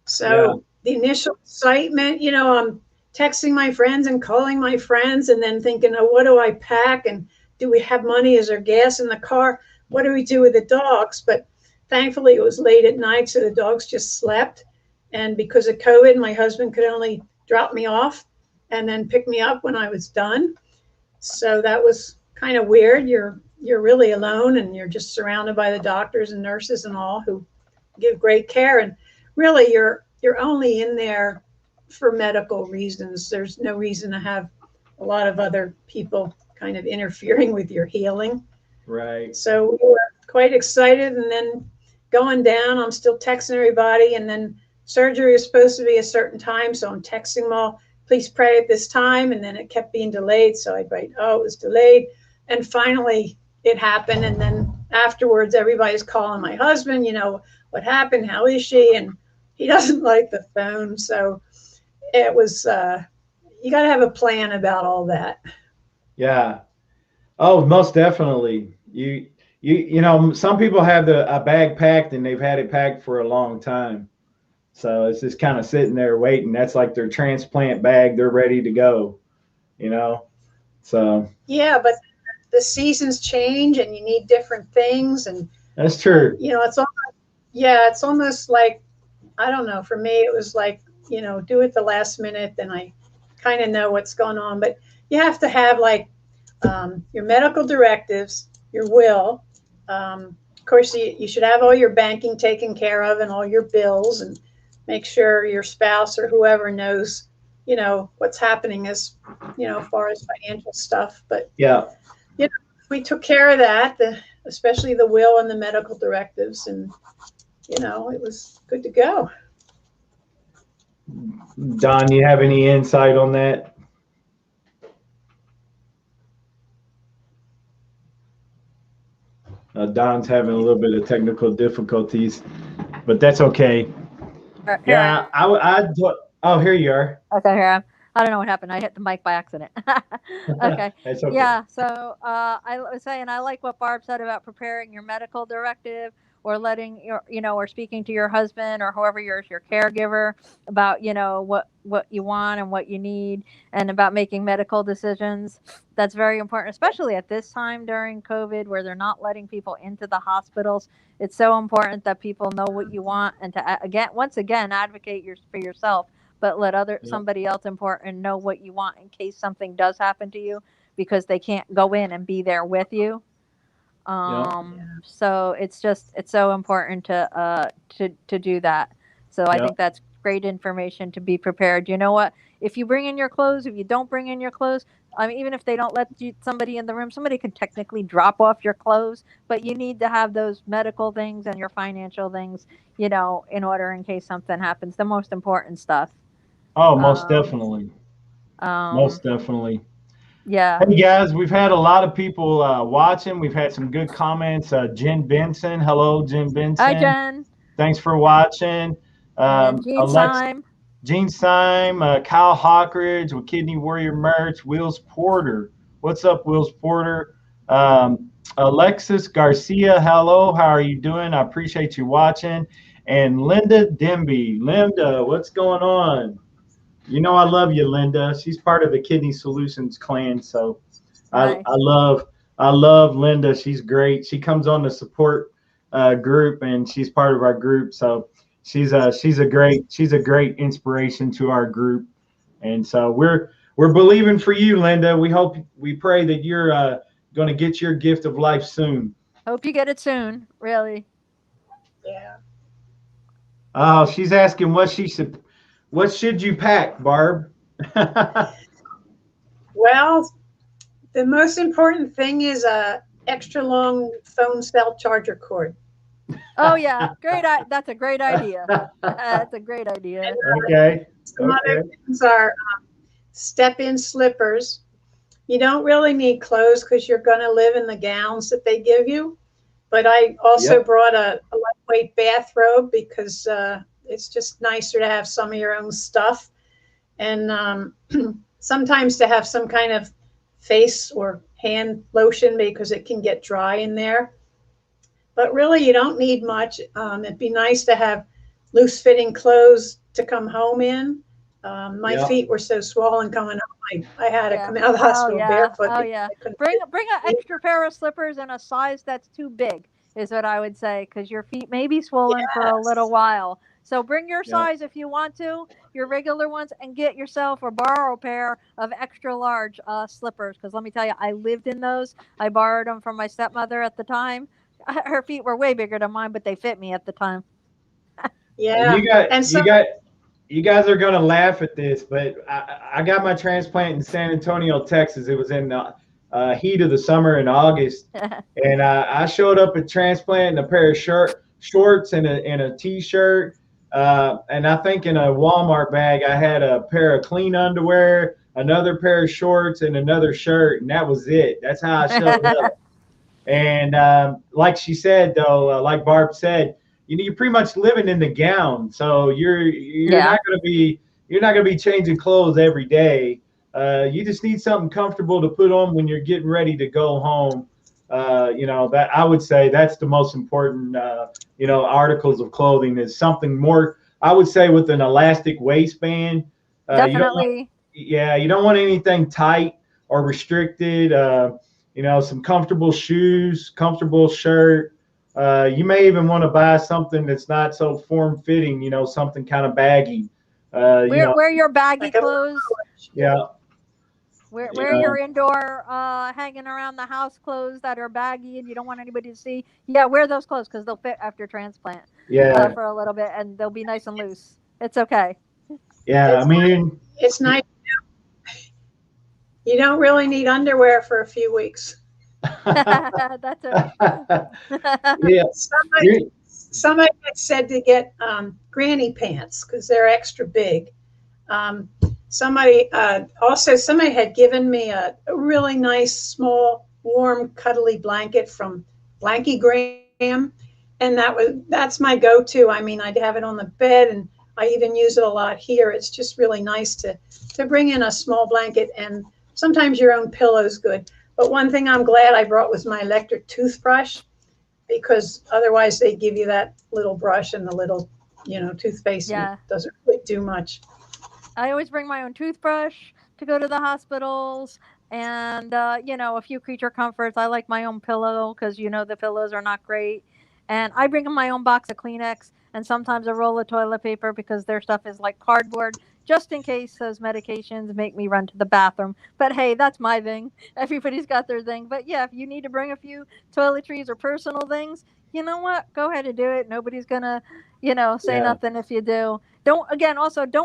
So the initial excitement, I'm texting my friends and calling my friends, and then thinking, oh, what do I pack? And do we have money? Is there gas in the car? What do we do with the dogs? But thankfully, it was late at night, so the dogs just slept. And because of COVID, my husband could only drop me off and then pick me up when I was done. So that was kind of weird. You're really alone, and you're just surrounded by the doctors and nurses and all who give great care. And really, you're only in there for medical reasons. There's no reason to have a lot of other people kind of interfering with your healing. Right. So we were quite excited, and then going down, I'm still texting everybody, and then surgery was supposed to be a certain time, so I'm texting them all, please pray at this time, and then it kept being delayed, so I'd write, oh, it was delayed, and finally it happened. And then afterwards, everybody's calling my husband, what happened, how is she? And he doesn't like the phone, so it was, you got to have a plan about all that. Yeah. Oh, most definitely. Some people have a bag packed, and they've had it packed for a long time. So it's just kind of sitting there waiting. That's like their transplant bag. They're ready to go, So. Yeah, but the seasons change, and you need different things. And that's true. It's almost like, I don't know, for me, it was like, do it the last minute, then I kind of know what's going on. But you have to have like your medical directives, your will. Of course, you should have all your banking taken care of and all your bills, and make sure your spouse or whoever knows, what's happening as, far as financial stuff. But we took care of that, especially the will and the medical directives, and, it was good to go. Don, you have any insight on that? Don's having a little bit of technical difficulties, but that's okay. Yeah, oh, here you are. Okay, here I don't know what happened. I hit the mic by accident. Okay. That's okay. Yeah. So I was saying, I like what Barb said about preparing your medical directive, or letting or speaking to your husband or whoever your caregiver about, what you want and what you need, and about making medical decisions. That's very important, especially at this time during COVID, where they're not letting people into the hospitals. It's so important that people know what you want, and to once again advocate for yourself, but let somebody else important know what you want in case something does happen to you, because they can't go in and be there with you. So it's so important to do that. So I think that's great information to be prepared. You know what? If you bring in your clothes, if you don't bring in your clothes, I mean, even if they don't let somebody in the room, somebody can technically drop off your clothes, but you need to have those medical things and your financial things, in order in case something happens. The most important stuff. Oh, most definitely. Most definitely. Yeah. Hey guys, we've had a lot of people watching. We've had some good comments. Jen Benson, hello, Jen Benson. Hi, Jen. Thanks for watching. Gene Syme, Kyle Hawkridge with Kidney Warrior merch. Wills Porter, what's up, Wills Porter? Alexis Garcia, hello, how are you doing? I appreciate you watching. And Linda Demby, Linda, what's going on? I love you, Linda. She's part of the Kidney Solutions clan, so nice. I love Linda. She's great. She comes on the support group, and she's part of our group. So she's a great inspiration to our group. And so we're believing for you, Linda. We pray that you're going to get your gift of life soon. Hope you get it soon. Really. Yeah. Oh, she's asking what should you pack, Barb? Well, the most important thing is a extra long phone cell charger cord. Oh yeah, that's a great idea. That's a great idea. Okay. Some other things are step-in slippers. You don't really need clothes because you're going to live in the gowns that they give you. But I also Yep. brought a lightweight bathrobe because it's just nicer to have some of your own stuff. And sometimes to have some kind of face or hand lotion because it can get dry in there. But really, you don't need much. It'd be nice to have loose fitting clothes to come home in. My Yep. feet were so swollen coming home. I had to Yeah. come out of the Oh hospital yeah. barefoot. Oh because yeah. I couldn't Bring fit an in. extra pair of slippers in a size that's too big is what I would say, because your feet may be swollen for a little Yes. while. So bring your Yep. size if you want to, your regular ones, and get yourself or borrow a pair of extra large slippers. Because let me tell you, I lived in those. I borrowed them from my stepmother at the time. Her feet were way bigger than mine, but they fit me at the time. Yeah. You got And so, you guys are gonna laugh at this, but I got my transplant in San Antonio, Texas. It was in the heat of the summer in August, and I showed up at transplant in a pair of shorts and a t-shirt, and I think in a Walmart bag I had a pair of clean underwear, another pair of shorts, and another shirt, and that was it. That's how I showed up. And like she said, though, like Barb said, you're pretty much living in the gown, so you're Yeah. not gonna be changing clothes every day. You just need something comfortable to put on when you're getting ready to go home. That I would say that's the most important. Articles of clothing is something more. I would say with an elastic waistband. You don't want, Definitely. yeah, you don't want anything tight or restricted. Some comfortable shoes, comfortable shirt. You may even want to buy something that's not so form fitting, something kind of baggy. Wear your baggy like a clothes. Yeah, Wear your indoor, hanging around the house clothes that are baggy and you don't want anybody to see. Yeah, wear those clothes because they'll fit after transplant yeah, for a little bit, and they'll be nice and loose. It's okay. yeah. I it's mean, it's nice. You don't really need underwear for a few weeks. That's right. yeah, Somebody, somebody had said to get granny pants because they're extra big. Somebody had given me a really nice, small, warm, cuddly blanket from Blanky Graham, and that's my go-to. I mean, I'd have it on the bed, and I even use it a lot here. It's just really nice to bring in a small blanket, and sometimes your own pillow is good. But one thing I'm glad I brought was my electric toothbrush, because otherwise they give you that little brush and the little, toothpaste, and it Yeah. doesn't really do much. I always bring my own toothbrush to go to the hospitals, and a few creature comforts. I like my own pillow because the pillows are not great, and I bring my own box of Kleenex and sometimes a roll of toilet paper because their stuff is like cardboard, just in case those medications make me run to the bathroom. But hey, that's my thing. Everybody's got their thing. But yeah, if you need to bring a few toiletries or personal things, you know what? Go ahead and do it. Nobody's gonna, say yeah, nothing if you do. Don't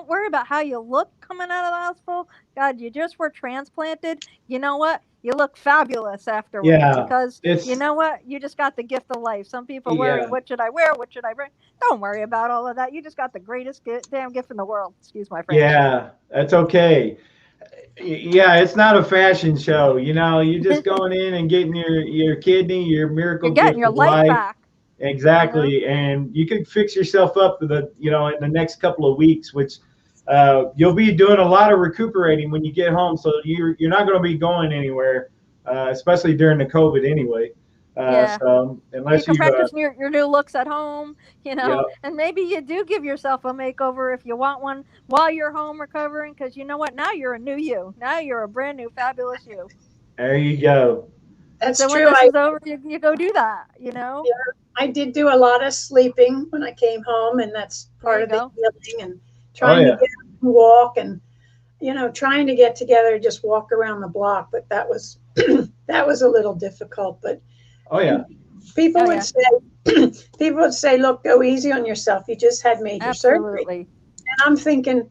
worry about how you look coming out of the hospital. God, you just were transplanted. You know what? You look fabulous afterwards yeah. because you It's know what? You just got the gift of life. Some people worry, yeah, what should I wear? What should I bring? Don't worry about all of that. You just got the greatest damn gift in the world. Excuse my French. yeah. That's okay. Yeah, it's not a fashion show. You're just going in and getting your kidney, your You're miracle getting gift your of life life. back. Exactly, and you can fix yourself up for in the next couple of weeks, which you'll be doing a lot of recuperating when you get home. So you're not going to be going anywhere, especially during the COVID anyway. Yeah. So You unless can you've practice your new looks at home, yeah, and maybe you do give yourself a makeover if you want one while you're home recovering, because you know what? Now you're a new you. Now you're a brand new, fabulous you. there you go. That's So when true. this is over, you go do that. Yeah, I did do a lot of sleeping when I came home, and that's There part you of the go. healing and Oh trying to yeah, get out and walk and trying to get together, just walk around the block. But that was that was a little difficult. But oh yeah, people Oh, would yeah. say, look, go easy on yourself. You just had major surgery. Absolutely. And I'm thinking,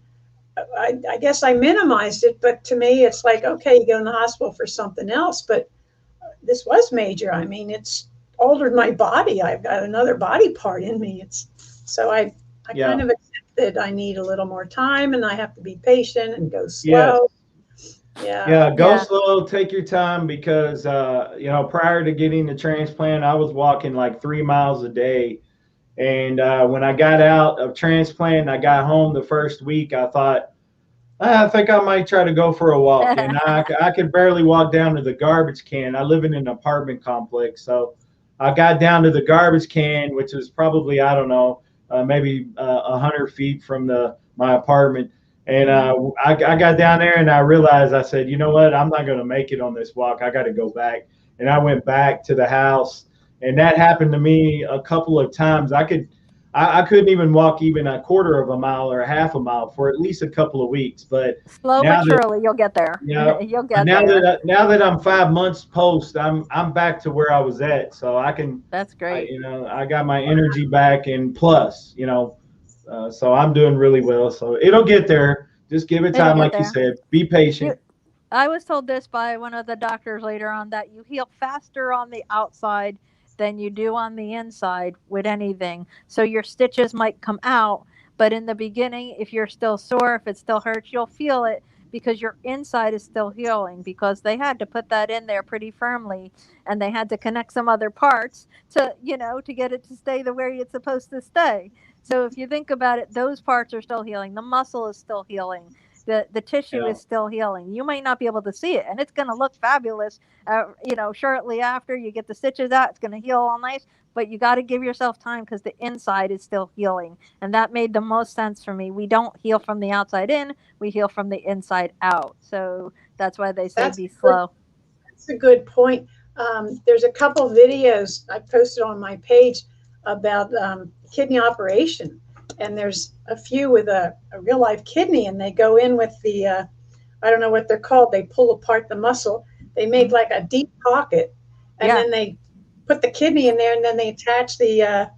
I guess I minimized it, but to me, it's like, okay, you go in the hospital for something else, but this was major. I mean, it's altered my body. I've got another body part in me. So I kind of accepted I need a little more time, and I have to be patient and go slow. Yeah, go slow, take your time, because prior to getting the transplant, I was walking like 3 miles a day. And when I got out of transplant and I got home the first week, I thought, I think I might try to go for a walk. And I could barely walk down to the garbage can. I live in an apartment complex, so I got down to the garbage can, which was probably, I don't know, maybe 100 feet from my apartment. And I got down there and I realized, I said, you know what, I'm not going to make it on this walk. I got to go back. And I went back to the house, and that happened to me a couple of times. I couldn't even walk even a quarter of a mile or a half a mile for at least a couple of weeks. But slow but surely, you'll get there. Yeah, you'll get now there. Now that I'm 5 months post, I'm back to where I was at. So I can. That's great. I got my energy back, and plus, so I'm doing really well. So it'll get there. Just give it time, like you said. Be patient. I was told this by one of the doctors later on, that you heal faster on the outside than you do on the inside with anything. So your stitches might come out, but in the beginning, if you're still sore, if it still hurts, you'll feel it because your inside is still healing, because they had to put that in there pretty firmly, and they had to connect some other parts to get it to stay the way it's supposed to stay. So if you think about it, those parts are still healing. The muscle is still healing. The tissue is still healing. You may not be able to see it, and it's going to look fabulous. Shortly after you get the stitches out, it's going to heal all nice. But you got to give yourself time, because the inside is still healing, and that made the most sense for me. We don't heal from the outside in; we heal from the inside out. So that's why they say be slow. That's a good point. There's a couple videos I posted on my page about kidney operation. And there's a few with a real life kidney, and they go in with the, I don't know what they're called. They pull apart the muscle. They make like a deep pocket, and then they put the kidney in there, and then they attach the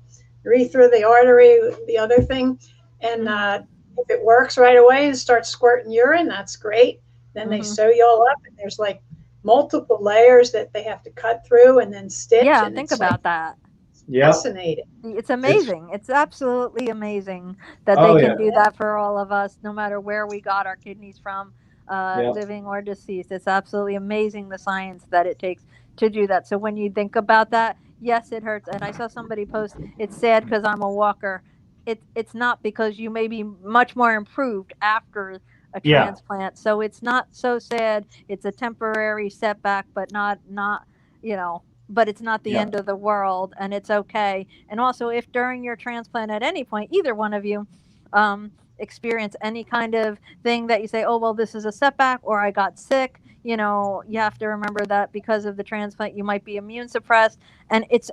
urethra, the artery, the other thing. And if it works right away and starts squirting urine, that's great. Then they sew you all up, and there's like multiple layers that they have to cut through and then stitch. Yeah, think about that. Fascinating. It's amazing. It's absolutely amazing that they can do that for all of us, no matter where we got our kidneys from, living or deceased. It's absolutely amazing, the science that it takes to do that. So when you think about that, yes, it hurts. And I saw somebody post, it's sad because I'm a walker. It's not, because you may be much more improved after a transplant. So it's not so sad. It's a temporary setback, but not but it's not the end of the world, and it's okay. And also, if during your transplant at any point, either one of you experience any kind of thing that you say, oh, well, this is a setback, or I got sick, you have to remember that because of the transplant, you might be immune suppressed, and it's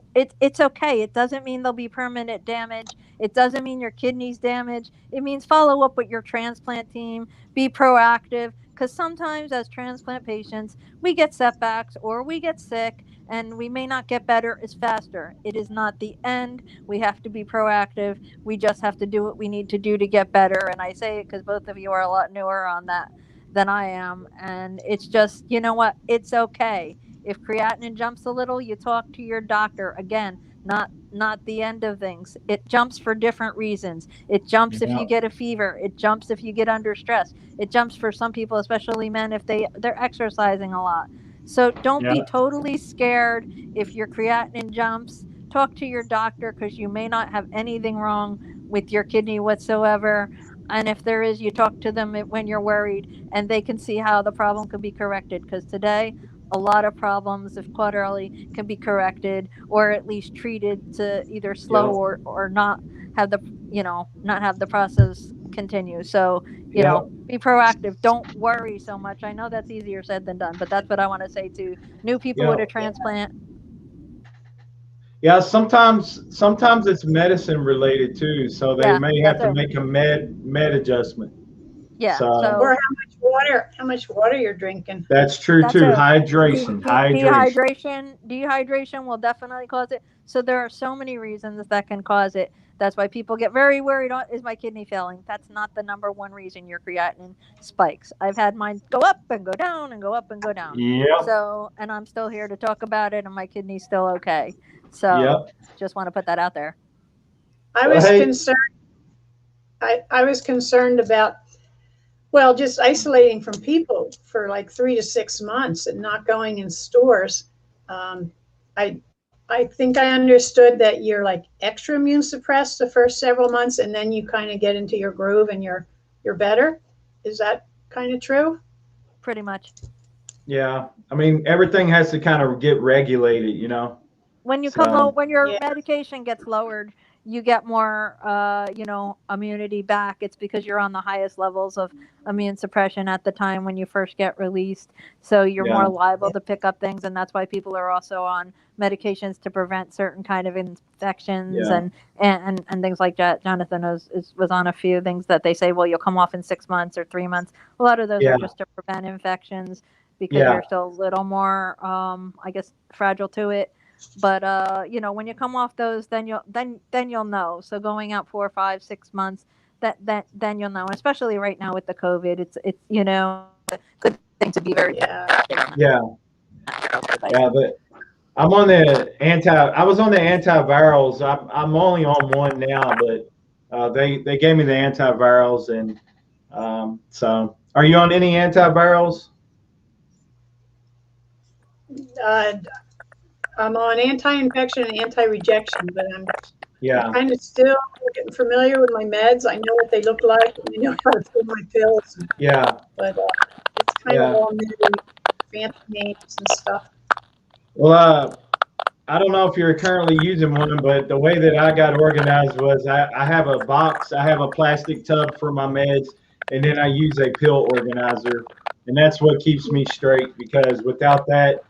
okay. It doesn't mean there'll be permanent damage. It doesn't mean your kidneys damaged. It means follow up with your transplant team, be proactive, because sometimes as transplant patients, we get setbacks or we get sick, and we may not get better as faster. It is not the end. We have to be proactive. We just have to do what we need to do to get better. And I say it because both of you are a lot newer on that than I am. And it's just, you know what? It's okay. If creatinine jumps a little, you talk to your doctor. Again, not the end of things. It jumps for different reasons. It jumps if you get a fever. It jumps if you get under stress. It jumps for some people, especially men, if they're exercising a lot. So don't be totally scared if your creatinine jumps. Talk to your doctor, because you may not have anything wrong with your kidney whatsoever. And if there is, you talk to them when you're worried, and they can see how the problem could be corrected. Because today, a lot of problems, if caught early, can be corrected, or at least treated to either slow or not have the process continue. So be proactive. Don't worry so much. I know that's easier said than done, but that's what I want to say to new people with a transplant. Yeah, sometimes it's medicine related too, so they may have to make a med adjustment. Yeah. Or how much water you're drinking. That's true too. Hydration. Dehydration will definitely cause it. So there are so many reasons that can cause it. That's why people get very worried. Is my kidney failing? That's not the number one reason your creatinine spikes. I've had mine go up and go down and go up and go down. Yep. So, and I'm still here to talk about it, and my kidney's still okay. So, Yep. just want to put that out there. I Well, was hey. concerned. I was concerned about, well, just isolating from people for like 3 to 6 months and not going in stores. I think I understood that you're like extra immune suppressed the first several months, and then you kind of get into your groove and you're better. Is that kind of true? Pretty much. Yeah. I mean, everything has to kind of get regulated, you know. When you So, when your Yeah. medication gets lowered, you get more immunity back. It's because you're on the highest levels of immune suppression at the time when you first get released, so you're yeah. more liable to pick up things, and that's why people are also on medications to prevent certain kind of infections Yeah. and things like that. Jonathan was on a few things that they say, well, you'll come off in 6 months or 3 months. A lot of those Yeah. are just to prevent infections because Yeah. you're still a little more I guess fragile to it. But when you come off those, then you'll know. So going out 4, 5, 6 months, then you'll know. And especially right now with the COVID, it's a good thing to be very Yeah. Yeah. Yeah. But I'm on the I was on the antivirals. I'm only on one now, but they gave me the antivirals, and so are you on any antivirals? I'm on anti-infection and anti-rejection, but I'm Yeah. kind of still getting familiar with my meds. I know what they look like, and I know how to fill my pills. Yeah. But it's kind of Yeah. all new, fancy names and stuff. Well, I don't know if you're currently using one, but the way that I got organized was I have a box, I have a plastic tub for my meds, and then I use a pill organizer. And that's what keeps me straight, because without that,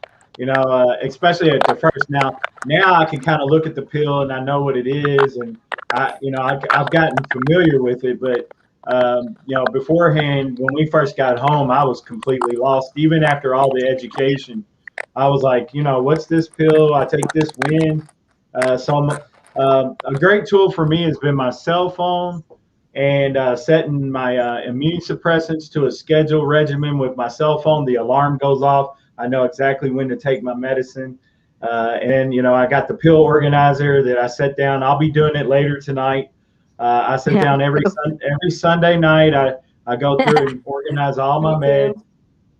especially at the first, now I can kind of look at the pill and I know what it is. And I've gotten familiar with it, but beforehand, when we first got home, I was completely lost, even after all the education. I was like, what's this pill? I take this when? A great tool for me has been my cell phone, and setting my immune suppressants to a schedule regimen with my cell phone. The alarm goes off. I know exactly when to take my medicine. And I got the pill organizer that I set down. I'll be doing it later tonight. I sit down every Sunday night. I go through and organize all my meds,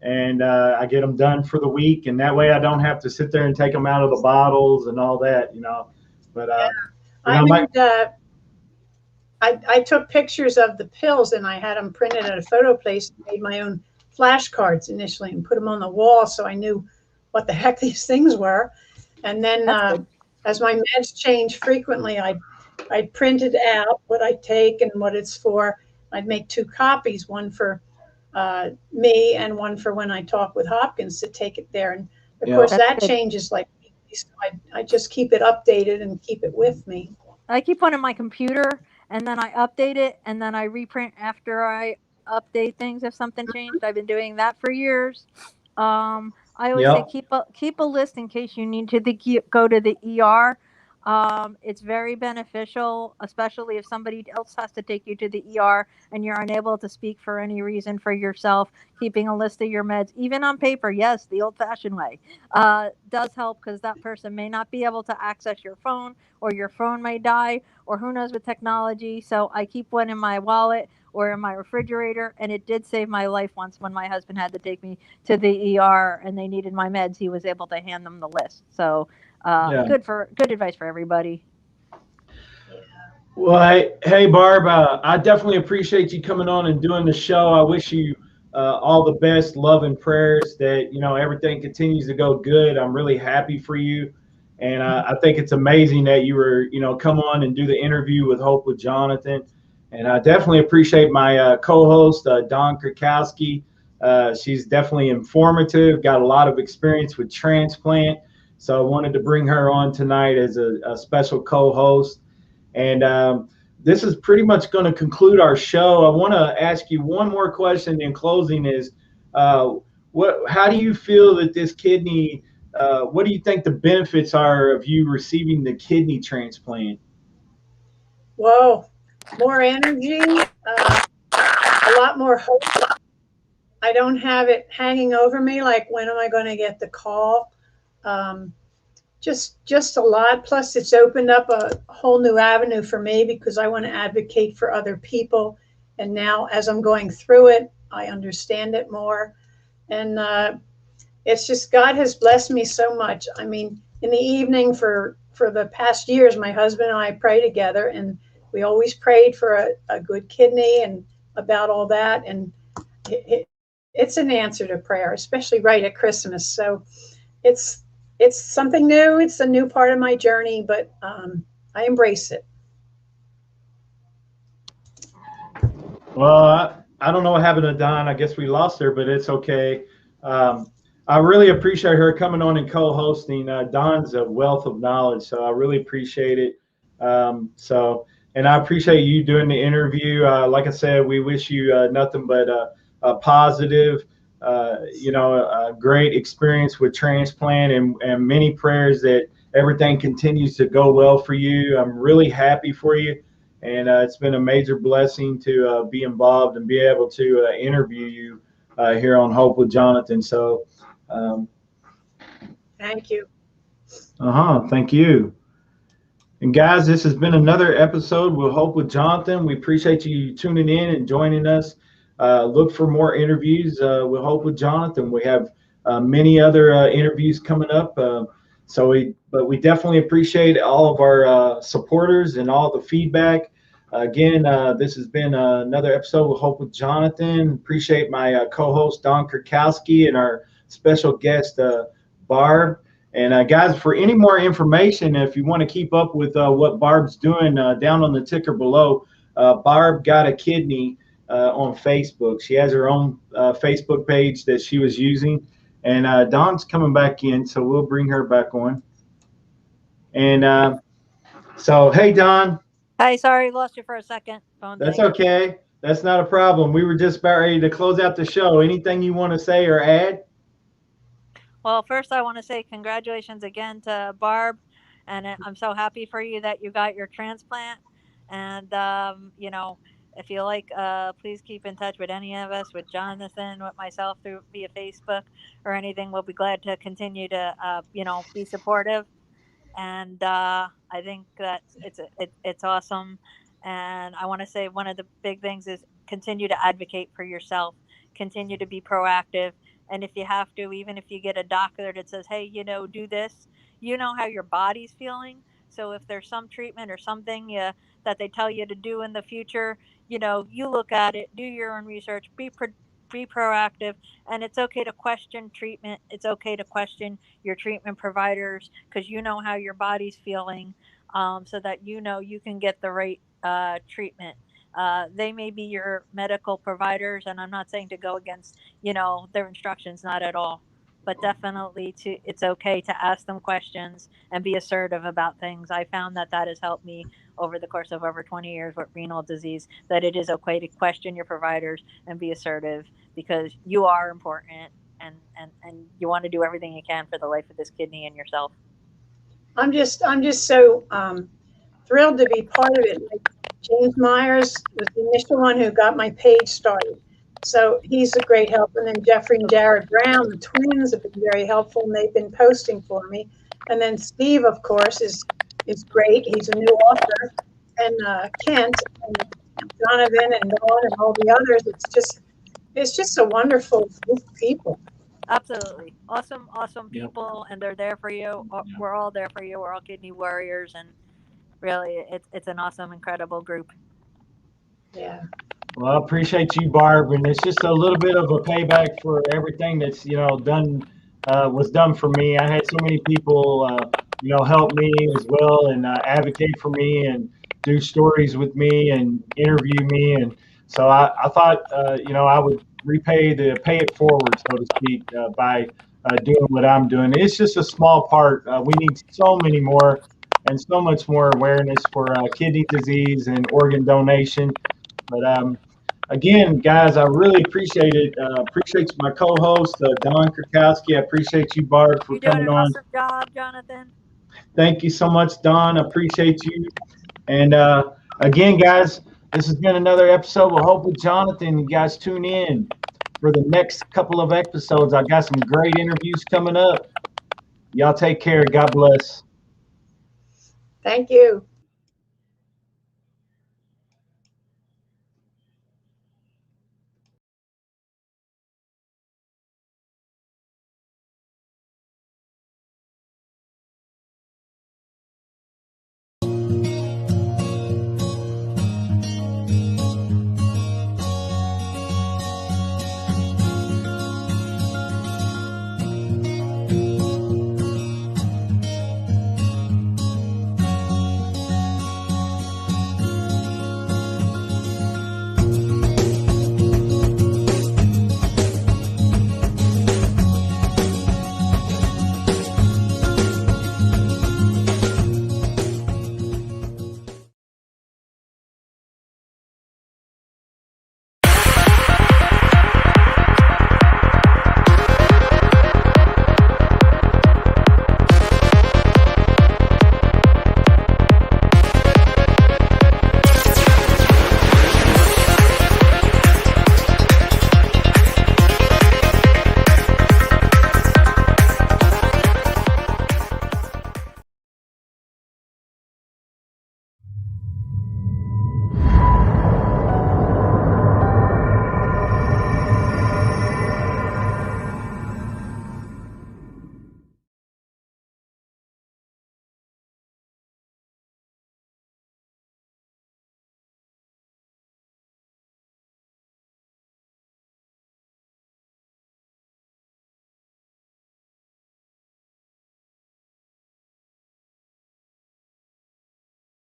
and I get them done for the week, and that way I don't have to sit there and take them out of the bottles and all that, But I took pictures of the pills, and I had them printed at a photo place and made my own flashcards initially and put them on the wall so I knew what the heck these things were. And then as my meds change frequently, I'd print it out what I take and what it's for. I'd make 2 copies, one for me and one for when I talk with Hopkins to take it there. And of course that changes like weekly, so I just keep it updated and keep it with me. I keep one in my computer, and then I update it, and then I reprint after I update things if something changed. I've been doing that for years. I always say keep a list in case you need to go to the ER. It's very beneficial, especially if somebody else has to take you to the ER and you're unable to speak for any reason for yourself. Keeping a list of your meds, even on paper, yes, the old-fashioned way, does help, because that person may not be able to access your phone, or your phone may die, or who knows with technology. So I keep one in my wallet or in my refrigerator, and it did save my life once when my husband had to take me to the ER and they needed my meds. He was able to hand them the list. So good advice for everybody. Well, hey Barb, I definitely appreciate you coming on and doing the show. I wish you all the best, love and prayers that everything continues to go good. I'm really happy for you, and I think it's amazing that you were come on and do the interview with Hope with Jonathan. And I definitely appreciate my co-host Dawn Kirkowski. She's definitely informative, got a lot of experience with Transplant, so I wanted to bring her on tonight as a special co-host. And this is pretty much going to conclude our show. I want to ask you one more question in closing: is how do you feel that this kidney? What do you think the benefits are of you receiving the kidney transplant? Whoa, more energy, a lot more hope. I don't have it hanging over me like, when am I going to get the call? Just a lot. Plus, it's opened up a whole new avenue for me because I want to advocate for other people. And now, as I'm going through it, I understand it more. And it's just, God has blessed me so much. I mean, in the evening for the past years, my husband and I pray together, and we always prayed for a good kidney and about all that. And it's an answer to prayer, especially right at Christmas. So it's something new. It's a new part of my journey, but I embrace it. Well, I don't know what happened to Don. I guess we lost her, but it's okay. I really appreciate her coming on and co-hosting. Don's a wealth of knowledge, so I really appreciate it. And I appreciate you doing the interview. Like I said, we wish you nothing but a positive, a great experience with transplant, and many prayers that everything continues to go well for you. I'm really happy for you. And it's been a major blessing to be involved and be able to interview you here on Hope with Jonathan. So, thank you. Thank you. And guys, this has been another episode with Hope with Jonathan. We appreciate you tuning in and joining us. Look for more interviews with Hope with Jonathan. We have many other interviews coming up. But we definitely appreciate all of our supporters and all the feedback. Again, this has been another episode with Hope with Jonathan. Appreciate my co-host Don Kirkowski and our special guest Barb. And guys, for any more information, if you want to keep up with what Barb's doing, down on the ticker below, Barb Got a Kidney on Facebook. She has her own Facebook page that she was using. And Don's coming back in, so we'll bring her back on. And so, hey, Don. Hi, sorry, lost you for a second. That's okay. That's not a problem. We were just about ready to close out the show. Anything you want to say or add? Well, first I want to say congratulations again to Barb, and I'm so happy for you that you got your transplant. And if you like, please keep in touch with any of us, with Jonathan, with myself through via Facebook or anything. We'll be glad to continue to be supportive. And I think that it's awesome. And I want to say one of the big things is continue to advocate for yourself, continue to be proactive. And if you have to, even if you get a doctor that says, hey, do this, how your body's feeling. So if there's some treatment or something that they tell you to do in the future, you look at it, do your own research, be proactive. And it's okay to question treatment. It's okay to question your treatment providers, because how your body's feeling, so that you can get the right treatment. They may be your medical providers, and I'm not saying to go against their instructions, not at all, but definitely it's okay to ask them questions and be assertive about things. I found that has helped me over the course of over 20 years with renal disease, that it is okay to question your providers and be assertive, because you are important, and you want to do everything you can for the life of this kidney and yourself. I'm just so thrilled to be part of it. Like, James Myers was the initial one who got my page started. So he's a great help. And then Jeffrey and Jared Brown, the twins, have been very helpful, and they've been posting for me. And then Steve, of course, is great. He's a new author. And Kent and Jonathan and Dawn and all the others. It's just a wonderful group of people. Absolutely. Awesome people. Yep. And they're there for you. We're all there for you. We're all kidney warriors. And really, it's an awesome, incredible group. Yeah. Well, I appreciate you, Barb, and it's just a little bit of a payback for everything that's was done for me. I had so many people help me as well, and advocate for me and do stories with me and interview me, and so I thought I would pay it forward, so to speak, by doing what I'm doing. It's just a small part. We need so many more and so much more awareness for kidney disease and organ donation. But again, guys, I really appreciate it. Appreciate my co-host, Don Kirkowski. I appreciate you, Barb, for coming on. You're doing an awesome job, Jonathan. Thank you so much, Don. I appreciate you. And Again, guys, this has been another episode of Hope with Jonathan. You guys tune in for the next couple of episodes. I got some great interviews coming up. Y'all take care. God bless. Thank you.